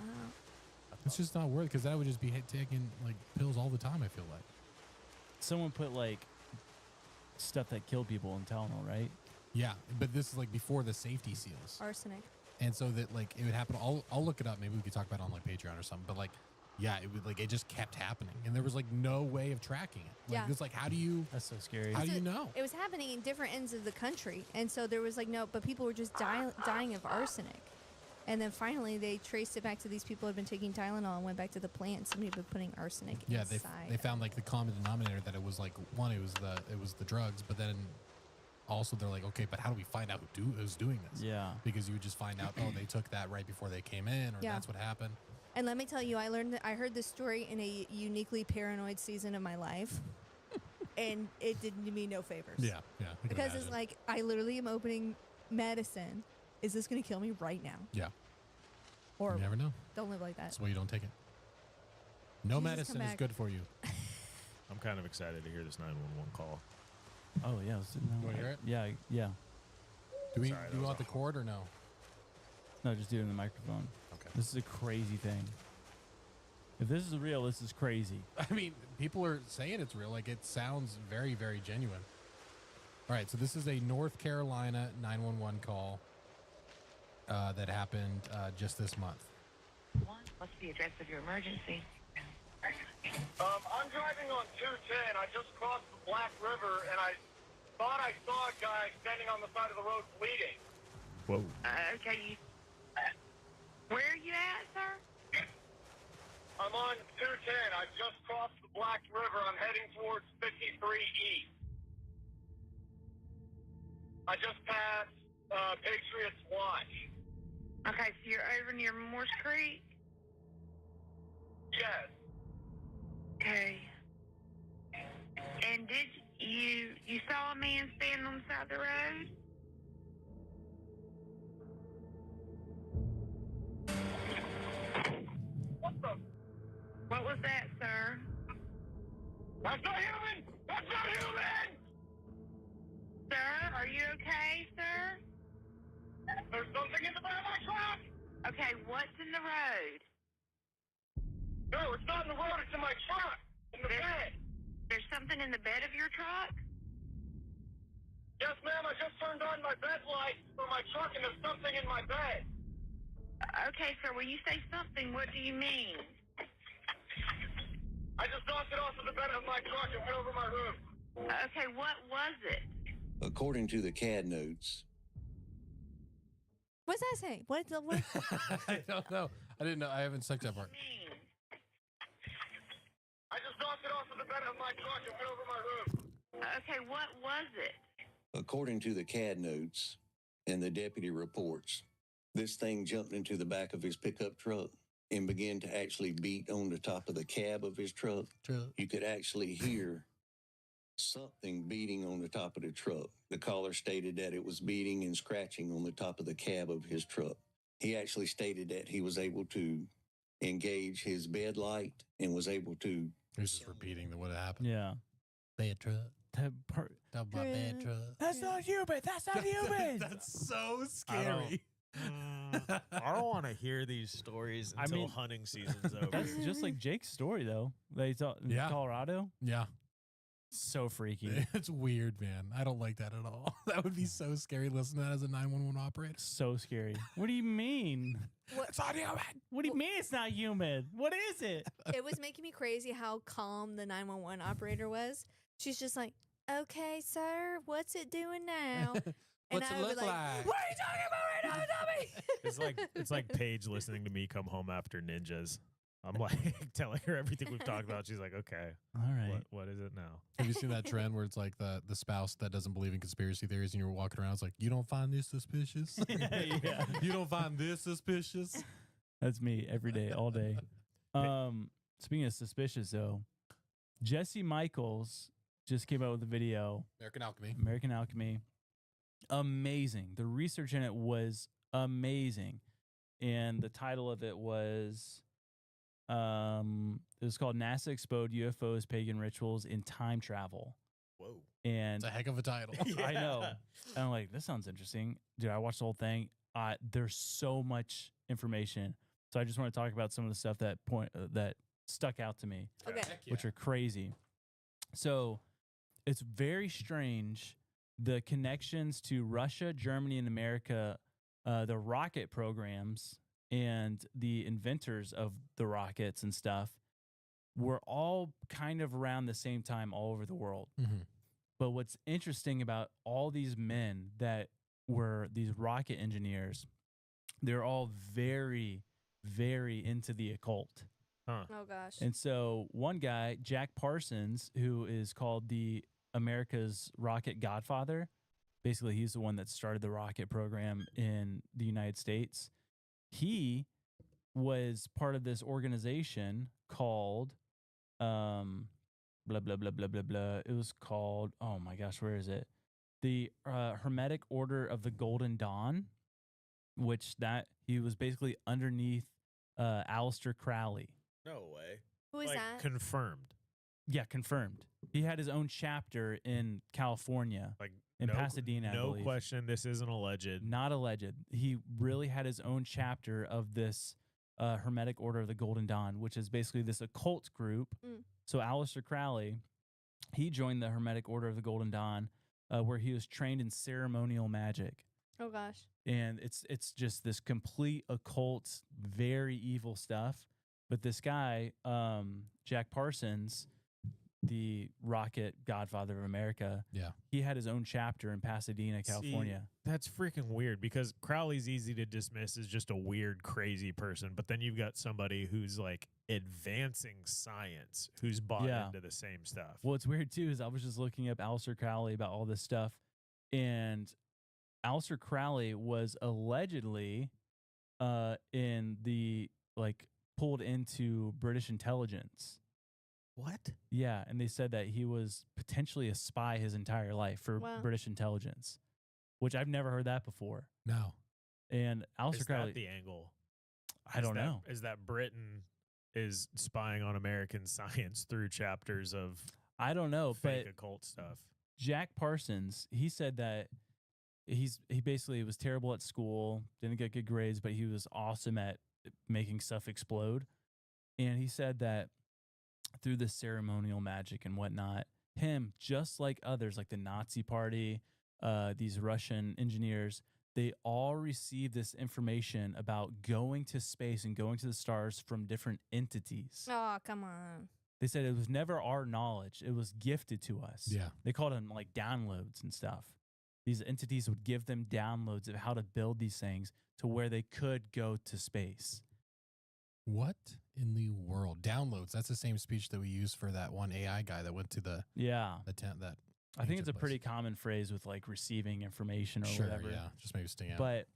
It's just not worth it, because then I would just be taking like pills all the time, I feel like. Someone put like stuff that killed people in Tylenol, right? Yeah, but this is like before the safety seals. Arsenic. And so that like it would happen. I'll look it up. Maybe we could talk about it on like Patreon or something. But like, yeah, it would like it just kept happening, and there was like no way of tracking it. Like, Yeah. it's like how do you That's so scary. how do you know? It was happening in different ends of the country, and so there was like no, but people were just dying of arsenic. And then finally, they traced it back to these people who had been taking Tylenol and went back to the plant. Somebody had been putting arsenic Yeah, inside. they found like the common denominator that it was like one, it was the drugs, but then also they're like, okay, but how do we find out who's doing this? Yeah. Because you would just find out, oh, they took that right before they came in, or Yeah. that's what happened. And let me tell you, I heard this story in a uniquely paranoid season of my life, and it did me no favors. Yeah, I can Because it's imagine. like I literally am opening medicine. Is this going to kill me right now? Yeah, Or you never know. don't live like that. That's why you don't take it. No Jesus, medicine come is back. good for you. I'm kind of excited to hear this 911 call. Oh yeah. Let's do You wanna hear it? Yeah. Yeah. Do we Sorry, that do you was want the awful. cord or no? No, just do it in the microphone. Okay. This is a crazy thing. If this is real, this is crazy. I mean, people are saying it's real. Like, it sounds very, very genuine. All right, so this is a North Carolina 911 call that happened just this month. What's the address of your emergency? I'm driving on 210. I just crossed the Black River, and I thought I saw a guy standing on the side of the road bleeding. Whoa. Okay, where are you at, sir? It's I'm on 210. I just crossed the Black River. I'm heading towards 53 East. I just passed Patriots Watch. Okay, so you're over near Morse Creek? Yes. Okay. And did you saw a man standing on the side of the road? What was that, sir? That's not human! That's not human! Sir, are you okay, sir? There's something in the back of my truck! Okay, what's in the road? No, it's not in the road. It's in my truck. In the bed. There's something in the bed of your truck? Yes, ma'am. I just turned on my bed light for my truck, and there's something in my bed. Okay, sir, when you say something, what do you mean? I just knocked it off of the bed of my truck and went over my roof. Okay, what was it? According to the CAD notes, What's that saying? What? I don't know. I didn't know. I haven't checked that part. I just knocked it off of the bed of my truck and went over my roof. Okay, what was it? according to the CAD notes and the deputy reports, this thing jumped into the back of his pickup truck and began to actually beat on the top of the cab of his truck. You could actually hear something beating on the top of the truck. The caller stated that it was beating and scratching on the top of the cab of his truck. He actually stated that he was able to engage his bed light and was able to... He was just repeating what happened. Yeah. Bad truck. That part. Talk about bad truck. That's not human. That's not human. That's so scary. I don't want to hear these stories until hunting season's over. That's just like Jake's story, though. That he's in Colorado. Yeah. So freaky. It's weird, man. I don't like that at all. That would be so scary listening to that as a 911 operator. So scary. What do you mean? It's not human. What do you mean it's not human? What is it? It was making me crazy how calm the 911 operator was. She's just like, okay, sir, what's it doing now? What's it look like? What are you talking about right now? Tell me. It's like Paige listening to me come home after ninjas. I'm like telling her everything we've talked about. She's like, okay, all right. What is it now? Have you seen that trend where it's like the spouse that doesn't believe in conspiracy theories and you're walking around, it's like, you don't find this suspicious? Yeah. You don't find this suspicious? That's me every day, all day. Speaking of suspicious, though, Jesse Michaels just came out with a video. American Alchemy. Amazing. The research in it was amazing. And the title of it was called NASA Exposed UFOs, Pagan Rituals, in Time Travel. Whoa. And it's a heck of a title. I know. And I'm like, this sounds interesting. Dude, I watched the whole thing. There's so much information. So I just want to talk about some of the stuff that stuck out to me. Okay. Which are crazy. So it's very strange, the connections to Russia, Germany, and America, the rocket programs, and the inventors of the rockets and stuff were all kind of around the same time all over the world. Mm-hmm. But what's interesting about all these men that were these rocket engineers, they're all very, very into the occult. Oh, gosh. And so one guy, Jack Parsons, who is called the America's rocket godfather, basically he's the one that started the rocket program in the United States. He was part of this organization called blah, blah, blah, blah, blah, blah. It was called, oh my gosh, where is it? The Hermetic Order of the Golden Dawn, which that he was basically underneath Aleister Crowley. No way. Who is that? Confirmed. Yeah, confirmed. He had his own chapter in California, like in Pasadena. I believe. Question. This isn't alleged. Not alleged. He really had his own chapter of this Hermetic Order of the Golden Dawn, which is basically this occult group. So Aleister Crowley, he joined the Hermetic Order of the Golden Dawn, where he was trained in ceremonial magic. Oh gosh. And it's just this complete occult, very evil stuff. But this guy, Jack Parsons, the rocket godfather of America. Yeah. He had his own chapter in Pasadena, California. See, that's freaking weird because Crowley's easy to dismiss as just a weird, crazy person. But then you've got somebody who's like advancing science who's bought into the same stuff. Well, what's weird too is I was just looking up Aleister Crowley about all this stuff, and Aleister Crowley was allegedly in the pulled into British intelligence. What? Yeah, and they said that he was potentially a spy his entire life for British intelligence, which I've never heard that before. No. And Aleister Is Crowley, that the angle? I don't know. Is that Britain is spying on American science through chapters of I don't know, fake but occult stuff? Jack Parsons, he said that he basically was terrible at school, didn't get good grades, but he was awesome at making stuff explode. And he said that through the ceremonial magic and whatnot, him, just like others, like the Nazi Party, these Russian engineers, they all received this information about going to space and going to the stars from different entities. Oh, come on. They said it was never our knowledge. It was gifted to us. Yeah. They called them like downloads and stuff. These entities would give them downloads of how to build these things to where they could go to space. What in the world? Downloads. That's the same speech that we use for that one AI guy that went to the tent. That I think it's ancient a place. pretty common phrase with like receiving information or Sure, whatever. yeah. Just maybe sting out. But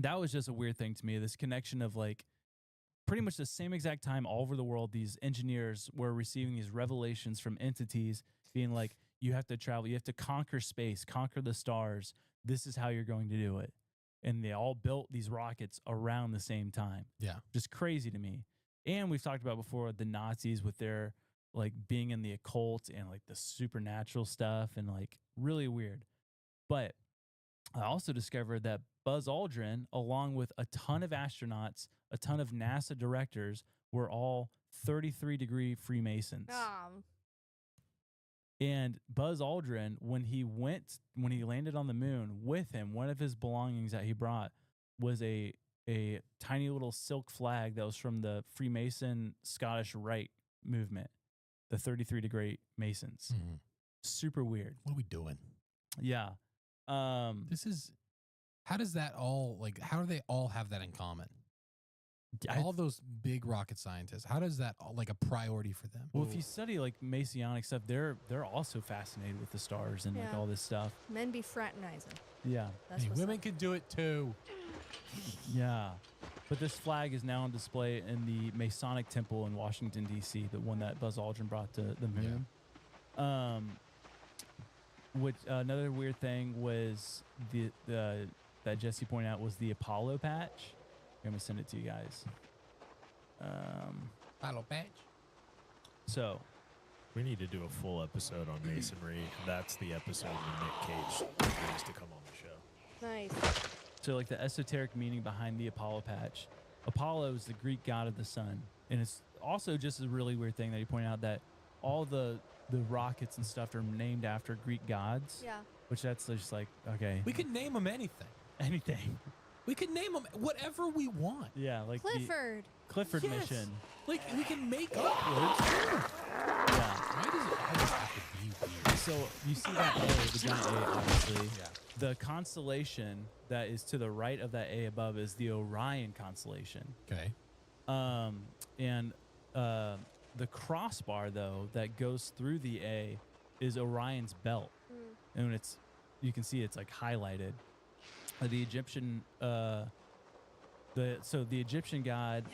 that was just a weird thing to me. This connection of like pretty much the same exact time all over the world, these engineers were receiving these revelations from entities being like, you have to travel, you have to conquer space, conquer the stars. This is how you're going to do it. And they all built these rockets around the same time. Yeah. Just crazy to me. And we've talked about before the Nazis with their like being in the occult and like the supernatural stuff and like really weird. But I also discovered that Buzz Aldrin, along with a ton of astronauts, a ton of NASA directors, were all 33-degree Freemasons. And Buzz Aldrin, when he landed on the moon with him, one of his belongings that he brought was a tiny little silk flag that was from the Freemason Scottish Rite movement, the 33-degree Masons. Mm-hmm. Super weird. What are we doing? Yeah. This is, how does that all, like, how do they all have that in common? All those big rocket scientists, how does that like a priority for them? Well, if you study like Masonic stuff, they're also fascinated with the stars and like all this stuff. Men be fraternizing. Yeah. That's hey, women can do it too. Yeah. But this flag is now on display in the Masonic Temple in Washington, D.C., the one that Buzz Aldrin brought to the moon. Yeah. Which another weird thing was the that Jesse pointed out was the Apollo patch. I'm gonna send it to you guys. Apollo patch. So, we need to do a full episode on masonry. That's the episode when Nick Cage agrees to come on the show. Nice. So, like the esoteric meaning behind the Apollo patch. Apollo is the Greek god of the sun, and it's also just a really weird thing that you point out that all the rockets and stuff are named after Greek gods. Yeah. Which that's just like, okay. We could name them anything. Anything. We can name them whatever we want. Yeah, like Clifford. Clifford Yes. mission. Like we can make up words. Yeah. Why does it always have to be weird? So you see that A, the giant A, obviously. Yeah. The constellation that is to the right of that A above is the Orion constellation. Okay. And the crossbar though that goes through the A is Orion's belt, and when you can see it's like highlighted. The Egyptian, the Egyptian god,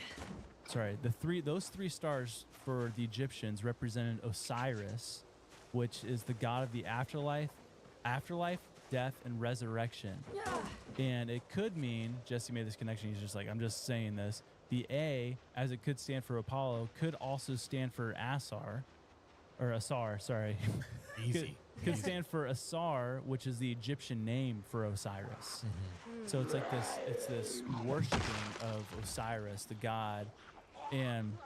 those three stars for the Egyptians represented Osiris, which is the god of the afterlife, death, and resurrection. And it could mean, Jesse made this connection, he's just like, I'm just saying this. The A, as it could stand for Apollo, could also stand for Asar, sorry. Easy. Could stand for Asar, which is the Egyptian name for Osiris. Mm-hmm. So it's like this worshiping of Osiris, the god. And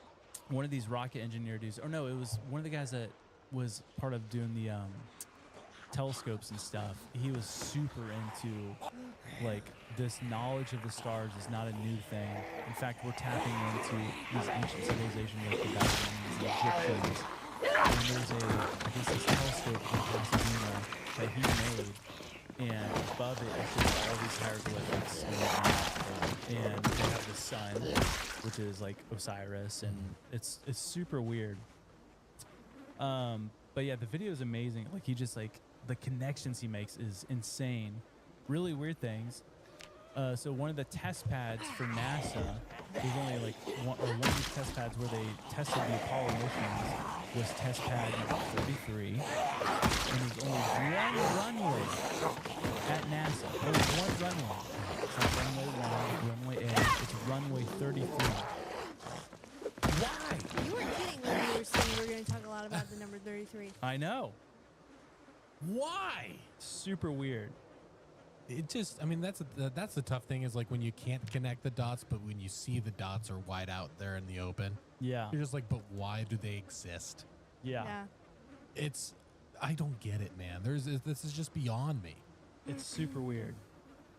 one of these rocket engineer dudes, or no, it was one of the guys that was part of doing the telescopes and stuff. He was super into like this knowledge of the stars is not a new thing. In fact, we're tapping into these ancient civilizations like the Babylonians, the Egyptians, And there's I guess this telescope in Pasadena that he made, and above it is just all these hieroglyphics and whatnot. And they have the sun, which is like Osiris, and it's super weird. But yeah, the video is amazing. Like he just like the connections he makes is insane. Really weird things. So one of the test pads for NASA, there's only like one of these test pads where they tested the Apollo missions was test pad 33, and there's only one runway at NASA. Only one runway. It's not runway 1, runway A. It's runway 33. Why? You weren't kidding when you were saying we were going to talk a lot about the number 33. I know. Why? Super weird. It just, I mean, that's the tough thing is like when you can't connect the dots, but when you see the dots are wide out there in the open, yeah, you're just like, but why do they exist? Yeah. I don't get it, man. This is just beyond me. It's super weird.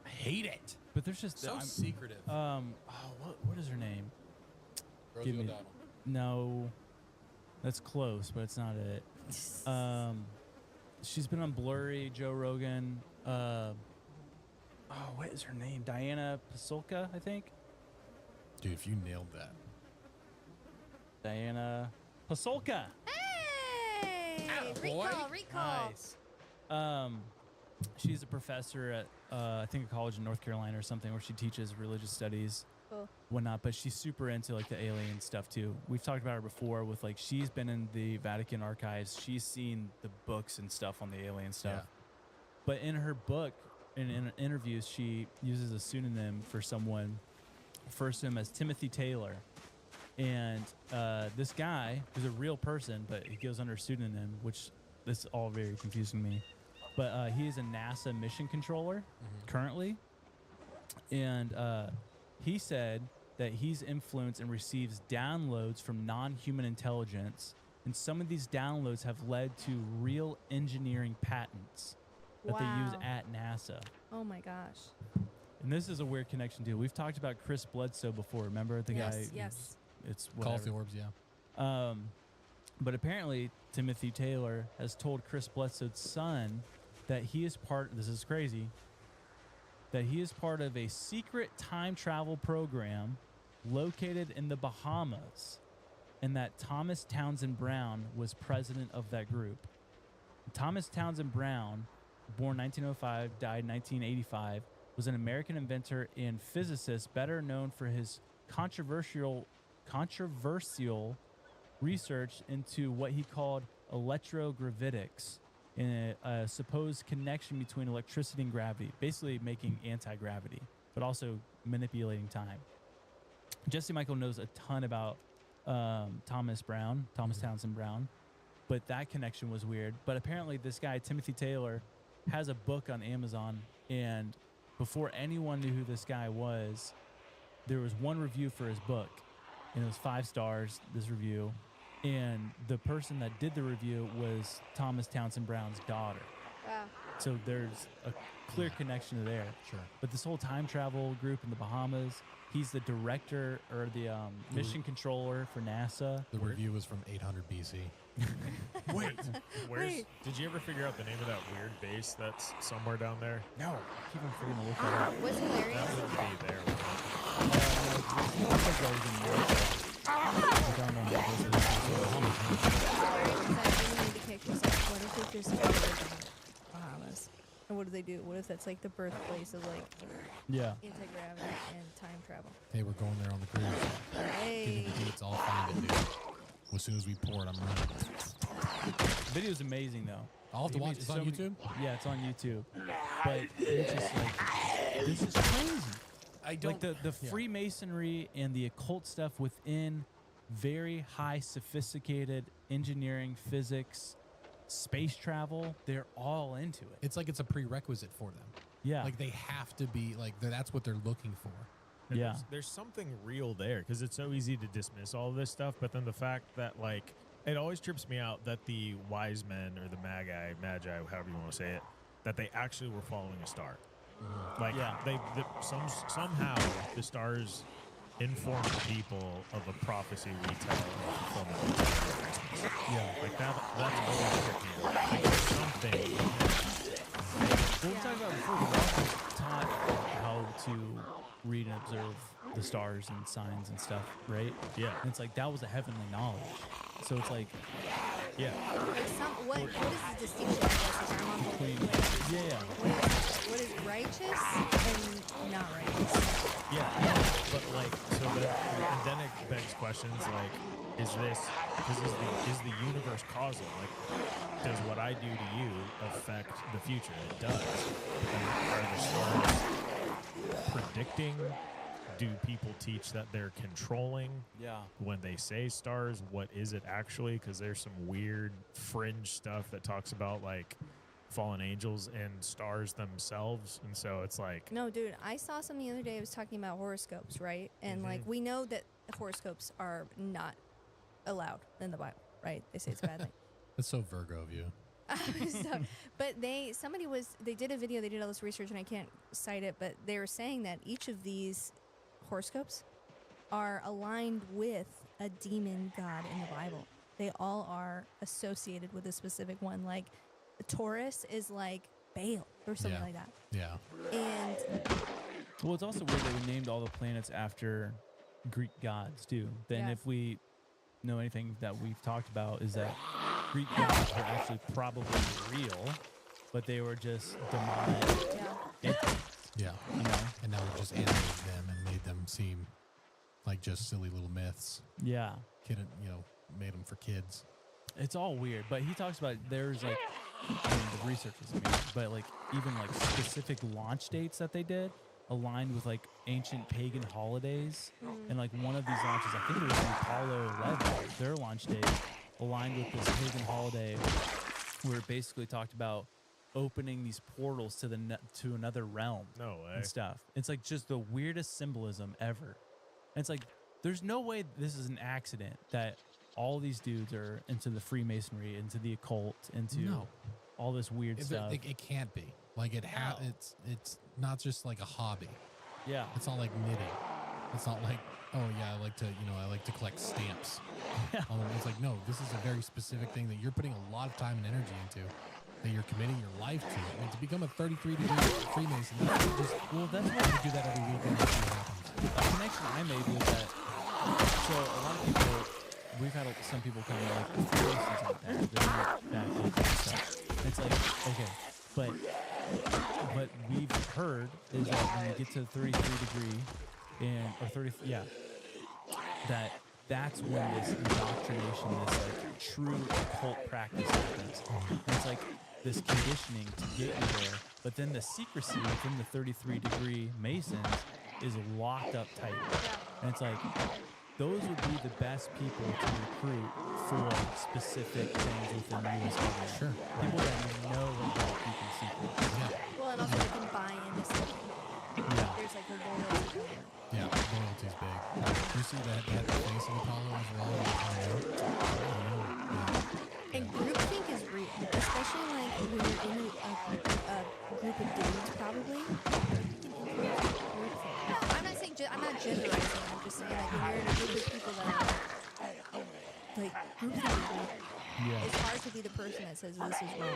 I hate it. But there's just so secretive. What is her name? Rosie O'Donnell. No, that's close, but it's not it. She's been on Blurry, Joe Rogan. What is her name? Diana Pasulka, I think. Dude, if you nailed that. Diana Pasulka. Hey! Recall. Nice. She's a professor at I think a college in North Carolina or something where she teaches religious studies, whatnot. But she's super into like the alien stuff too. We've talked about her before with like she's been in the Vatican archives. She's seen the books and stuff on the alien stuff. Yeah. But in her book, in interviews, she uses a pseudonym for someone, refers to him as Timothy Taylor. And this guy, who's a real person, but he goes under a pseudonym, which this is all very confusing to me. But he is a NASA mission controller currently. And he said that he's influenced and receives downloads from non-human intelligence. And some of these downloads have led to real engineering patents that they use at NASA. Oh my gosh. And this is a weird connection too. We've talked about Chris Bledsoe before. Remember the guy? Yes. It's Call whatever. of the Orbs, yeah. But apparently Timothy Taylor has told Chris Bledsoe's son that he is part. This is crazy. That he is part of a secret time travel program located in the Bahamas, and that Thomas Townsend Brown was president of that group. Thomas Townsend Brown, born 1905, died 1985, was an American inventor and physicist better known for his controversial research into what he called electrogravitics, and a supposed connection between electricity and gravity, basically making anti-gravity, but also manipulating time. Jesse Michael knows a ton about Thomas Townsend Brown, but that connection was weird. But apparently this guy, Timothy Taylor, has a book on Amazon, and before anyone knew who this guy was, there was one review for his book, and it was 5 stars, this review. And the person that did the review was Thomas Townsend Brown's daughter. Wow. So there's a clear connection there. Sure. But this whole time travel group in the Bahamas, he's the director or the mission controller for NASA. The review was from 800 BC. Wait, did you ever figure out the name of that weird base that's somewhere down there? No. I keep on forgetting to look that up. What's hilarious? That wouldn't be there. What if they just Bahamas? And what do they do? What if that's like the birthplace of like anti-gravity and time travel? Hey, we're going there on the cruise. Hey. It's all fine to do. As soon as we pour it, I'm running. The video's amazing though. I'll have to watch. It's on YouTube? Yeah, it's on YouTube. But it's just like, this is crazy. I don't like the Freemasonry and the occult stuff within very high sophisticated engineering, physics, space travel, they're all into it. It's like it's a prerequisite for them. Yeah. Like they have to be like that's what they're looking for. And Yeah. there's something real there because it's so easy to dismiss all of this stuff, but then the fact that like it always trips me out that the wise men or the magi, however you want to say it, that they actually were following a star. Like somehow the stars inform people of a prophecy we tell and the fulfillment we tell for Christmas. Yeah. Like that's always tricky. Like there's something. Well, we talked about before, we also taught how to read and observe the stars and signs and stuff, right? Yeah. And it's like that was a heavenly knowledge. So it's like, yeah. Like what is the distinction, I guess, if I'm on the Between- like, yeah. what is righteous and not righteous? Yeah, but like, so and then it begs questions like, is the universe causal? Like, does what I do to you affect the future? It does. And are the stars predicting? Do people teach that they're controlling? Yeah. When they say stars, what is it actually? Because there's some weird fringe stuff that talks about like fallen angels and stars themselves, and so it's like, No, dude, I saw something the other day. I was talking about horoscopes, right? And like we know that horoscopes are not allowed in the Bible, right? They say it's a bad thing. That's so Virgo of you. But they did a video, they did all this research, and I can't cite it, but they were saying that each of these horoscopes are aligned with a demon god in the Bible. They all are associated with a specific one. Like Taurus is like Baal or something like that. Yeah. And Well, it's also weird that we named all the planets after Greek gods too. Then Yeah. if we know anything that we've talked about is that Greek gods are actually probably real, but they were just demonic. Yeah. You know? And now we just animated them and made them seem like just silly little myths. Yeah. Made them for kids. It's all weird, but he talks about there's like, I mean, the research is weird, but like even like specific launch dates that they did aligned with like ancient pagan holidays. And like one of these launches, I think it was the Apollo 11, their launch date aligned with this pagan holiday where it basically talked about opening these portals to to another realm. No way. And stuff. It's like just the weirdest symbolism ever. And it's like there's no way this is an accident that all these dudes are into the Freemasonry, into the occult, into all this weird stuff. It can't be. Like it's not just like a hobby. Yeah. It's not like knitting. It's not like, oh yeah, I like to collect stamps. It's like, no, this is a very specific thing that you're putting a lot of time and energy into, that you're committing your life to. I mean, to become a 33-degree Freemason, that's what you do that every weekend and see what happens. A connection I made was that, so a lot of people, we've had some people kind of like Freemasons like that. They're not Baptists and stuff. It's like, okay, but what we've heard is that when you get to 33 degree that's when this indoctrination, this like true occult practice happens. And it's like this conditioning to get you there, but then the secrecy within the 33 degree Masons is locked up tight. And it's like, those would be the best people to recruit for specific things within the U.S. government. Sure. People that know about people's secrets. well, and also they can buy into something. Yeah. There's like a loyalty to it. Yeah, loyalty's big. You see that face of Apollo as well? And groupthink is real, especially like when you're in a group of dudes, probably. I'm not saying I'm not genderizing. I'm just saying like when you're in a group of people that are like groupthink is real. Yeah. It's hard to be the person that says this is wrong.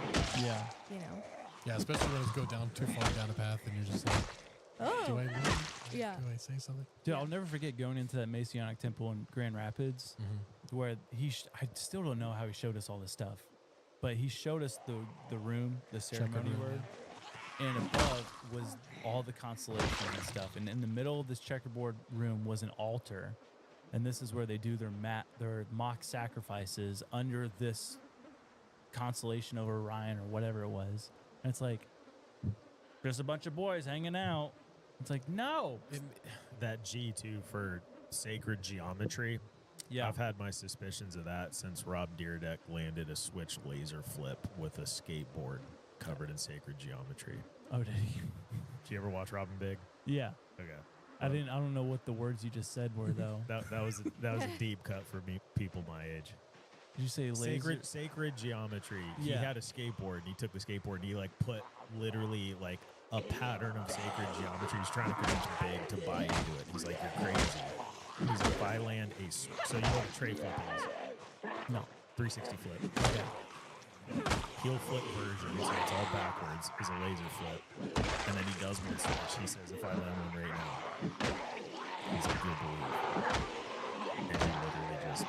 Yeah. You know. Yeah, especially when it's go down too far down a path and you're just like, do I leave? Yeah. Do I say something? Dude, I'll never forget going into that Masonic temple in Grand Rapids, where I still don't know how he showed us all this stuff, but he showed us the room, the ceremony room, and above was all the constellations and stuff, and in the middle of this checkerboard room was an altar, and this is where they do their mock sacrifices under this constellation of Orion or whatever it was, and it's like just a bunch of boys hanging out. It's like, no. That G2 for sacred geometry. Yeah. I've had my suspicions of that since Rob Dyrdek landed a switch laser flip with a skateboard covered in sacred geometry. Oh, did he? Did you ever watch Robin Big? Yeah. Okay. I don't know what the words you just said were though. that was a deep cut for me, people my age. Did you say laser? Sacred geometry. Yeah. He had a skateboard and he took the skateboard and he like put literally like a pattern of sacred geometry. He's trying to convince Big to buy into it. He's like, you're crazy. He's like, if I land so you know what a tray flip is? No. 360 flip. Yeah. Heel flip version, so it's all backwards, is a laser flip. And then he does one switch. He says, if I land one right now, he's like, you'll believe. And he literally just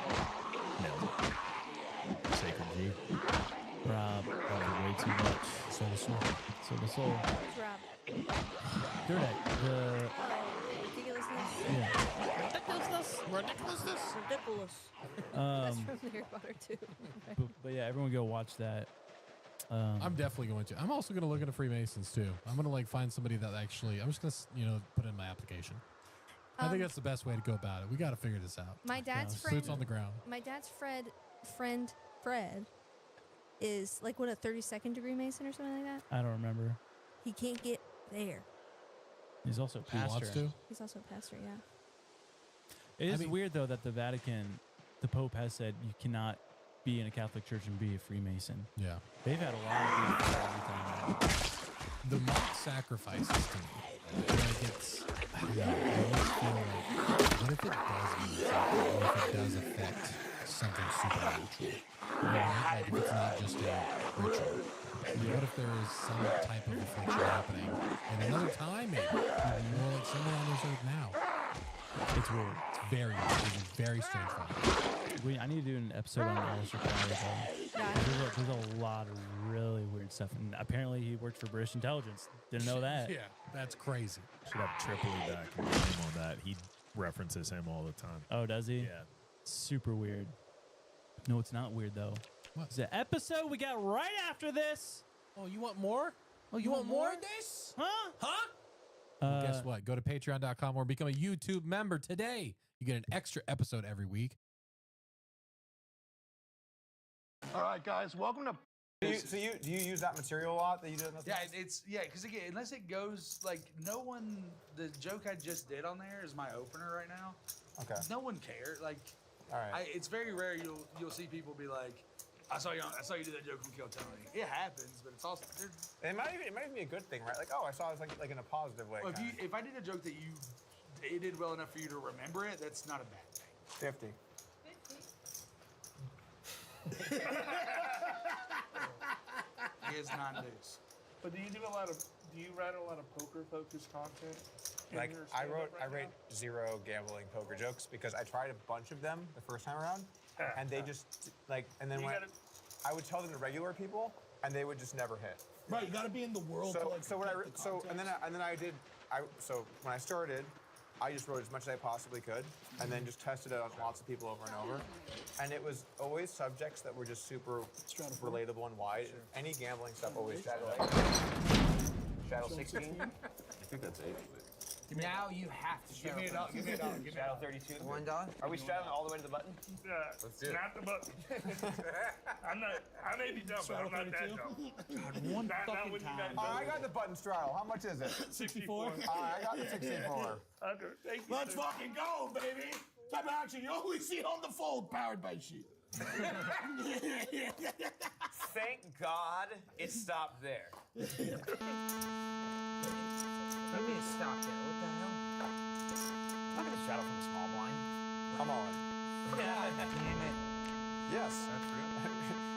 nails it. Sacred G. Rob, way too much. Soul to soul. Soul to soul. It's Rob. Direct. Ridiculousness. Yeah. Ridiculousness. Ridiculous. That's from Harry Potter too. But yeah, everyone go watch that. I'm definitely going to. I'm also going to look into Freemasons too. I'm going to like find somebody that actually. I'm just going to put in my application. I think that's the best way to go about it. We got to figure this out. My dad's friend. Boots on the ground. My dad's friend Fred is like what, a 32nd degree Mason or something like that. I don't remember. He can't get there. He's also a pastor. He wants to? He's also a pastor. Yeah. It is weird though that the Vatican, the Pope has said you cannot be in a Catholic church and be a Freemason. Yeah. They've had a lot of people every time. The mock sacrifices to me. Like it's, I don't know, I always feel like, what if it does mean something? What if it does affect something supernatural? Right? Like if it's not just a ritual. What if there is some type of affliction happening in another time, maybe? More like someone on this earth now. It's weird. It's a very strange one. I need to do an episode on Alistair Crowley. There's a lot of really weird stuff, and apparently he worked for British intelligence. Didn't know that. Yeah, that's crazy. Should have Tripoli back and get him on that. He references him all the time. Oh, does he? Yeah. Super weird. No, it's not weird though. What? It's the episode we got right after this. Oh, you want more? Oh, you want more of this? Huh? Huh? Well, guess what? Go to patreon.com or become a YouTube member today. You get an extra episode every week. All right, guys, welcome to. Do you use that material a lot that you did? Yeah, because again, unless it goes like no one, the joke I just did on there is my opener right now. Okay. No one cares. Like, all right. It's very rare you'll see people be like, I saw you do that joke from Kill Tony. It happens, but it's also it might even be a good thing, right? Like, oh, I saw it like in a positive way. Well, if I did a joke that it did well enough for you to remember it, that's not a bad thing. 50. He is non-news. But do you write a lot of poker focused content? Like I wrote zero gambling poker jokes because I tried a bunch of them the first time around, and they just and then I would tell them to regular people, and they would just never hit. Right, you got to be in the world. So when I started, I just wrote as much as I possibly could, and then just tested it on lots of people over and over, and it was always subjects that were just super relatable and wide. Sure. Any gambling stuff always Shadow 16. I think that's 8. Now you have to give me a dollar. Give me a dollar. Shadow 32. $1. Are we straddling all the way to the button? Yeah. Let's do it. Not the button. I may be dumb, but I'm not that dumb. One fucking time. I got the button straddle. How much is it? 64. I got the 64. Okay, thank you. Let's fucking go, baby. Type of action you only see on the fold, powered by sheep. Thank God it stopped there. Let me stop there. What the hell? I'm not gonna shadow from the small blind. Come on. God damn it. Yes. That's real.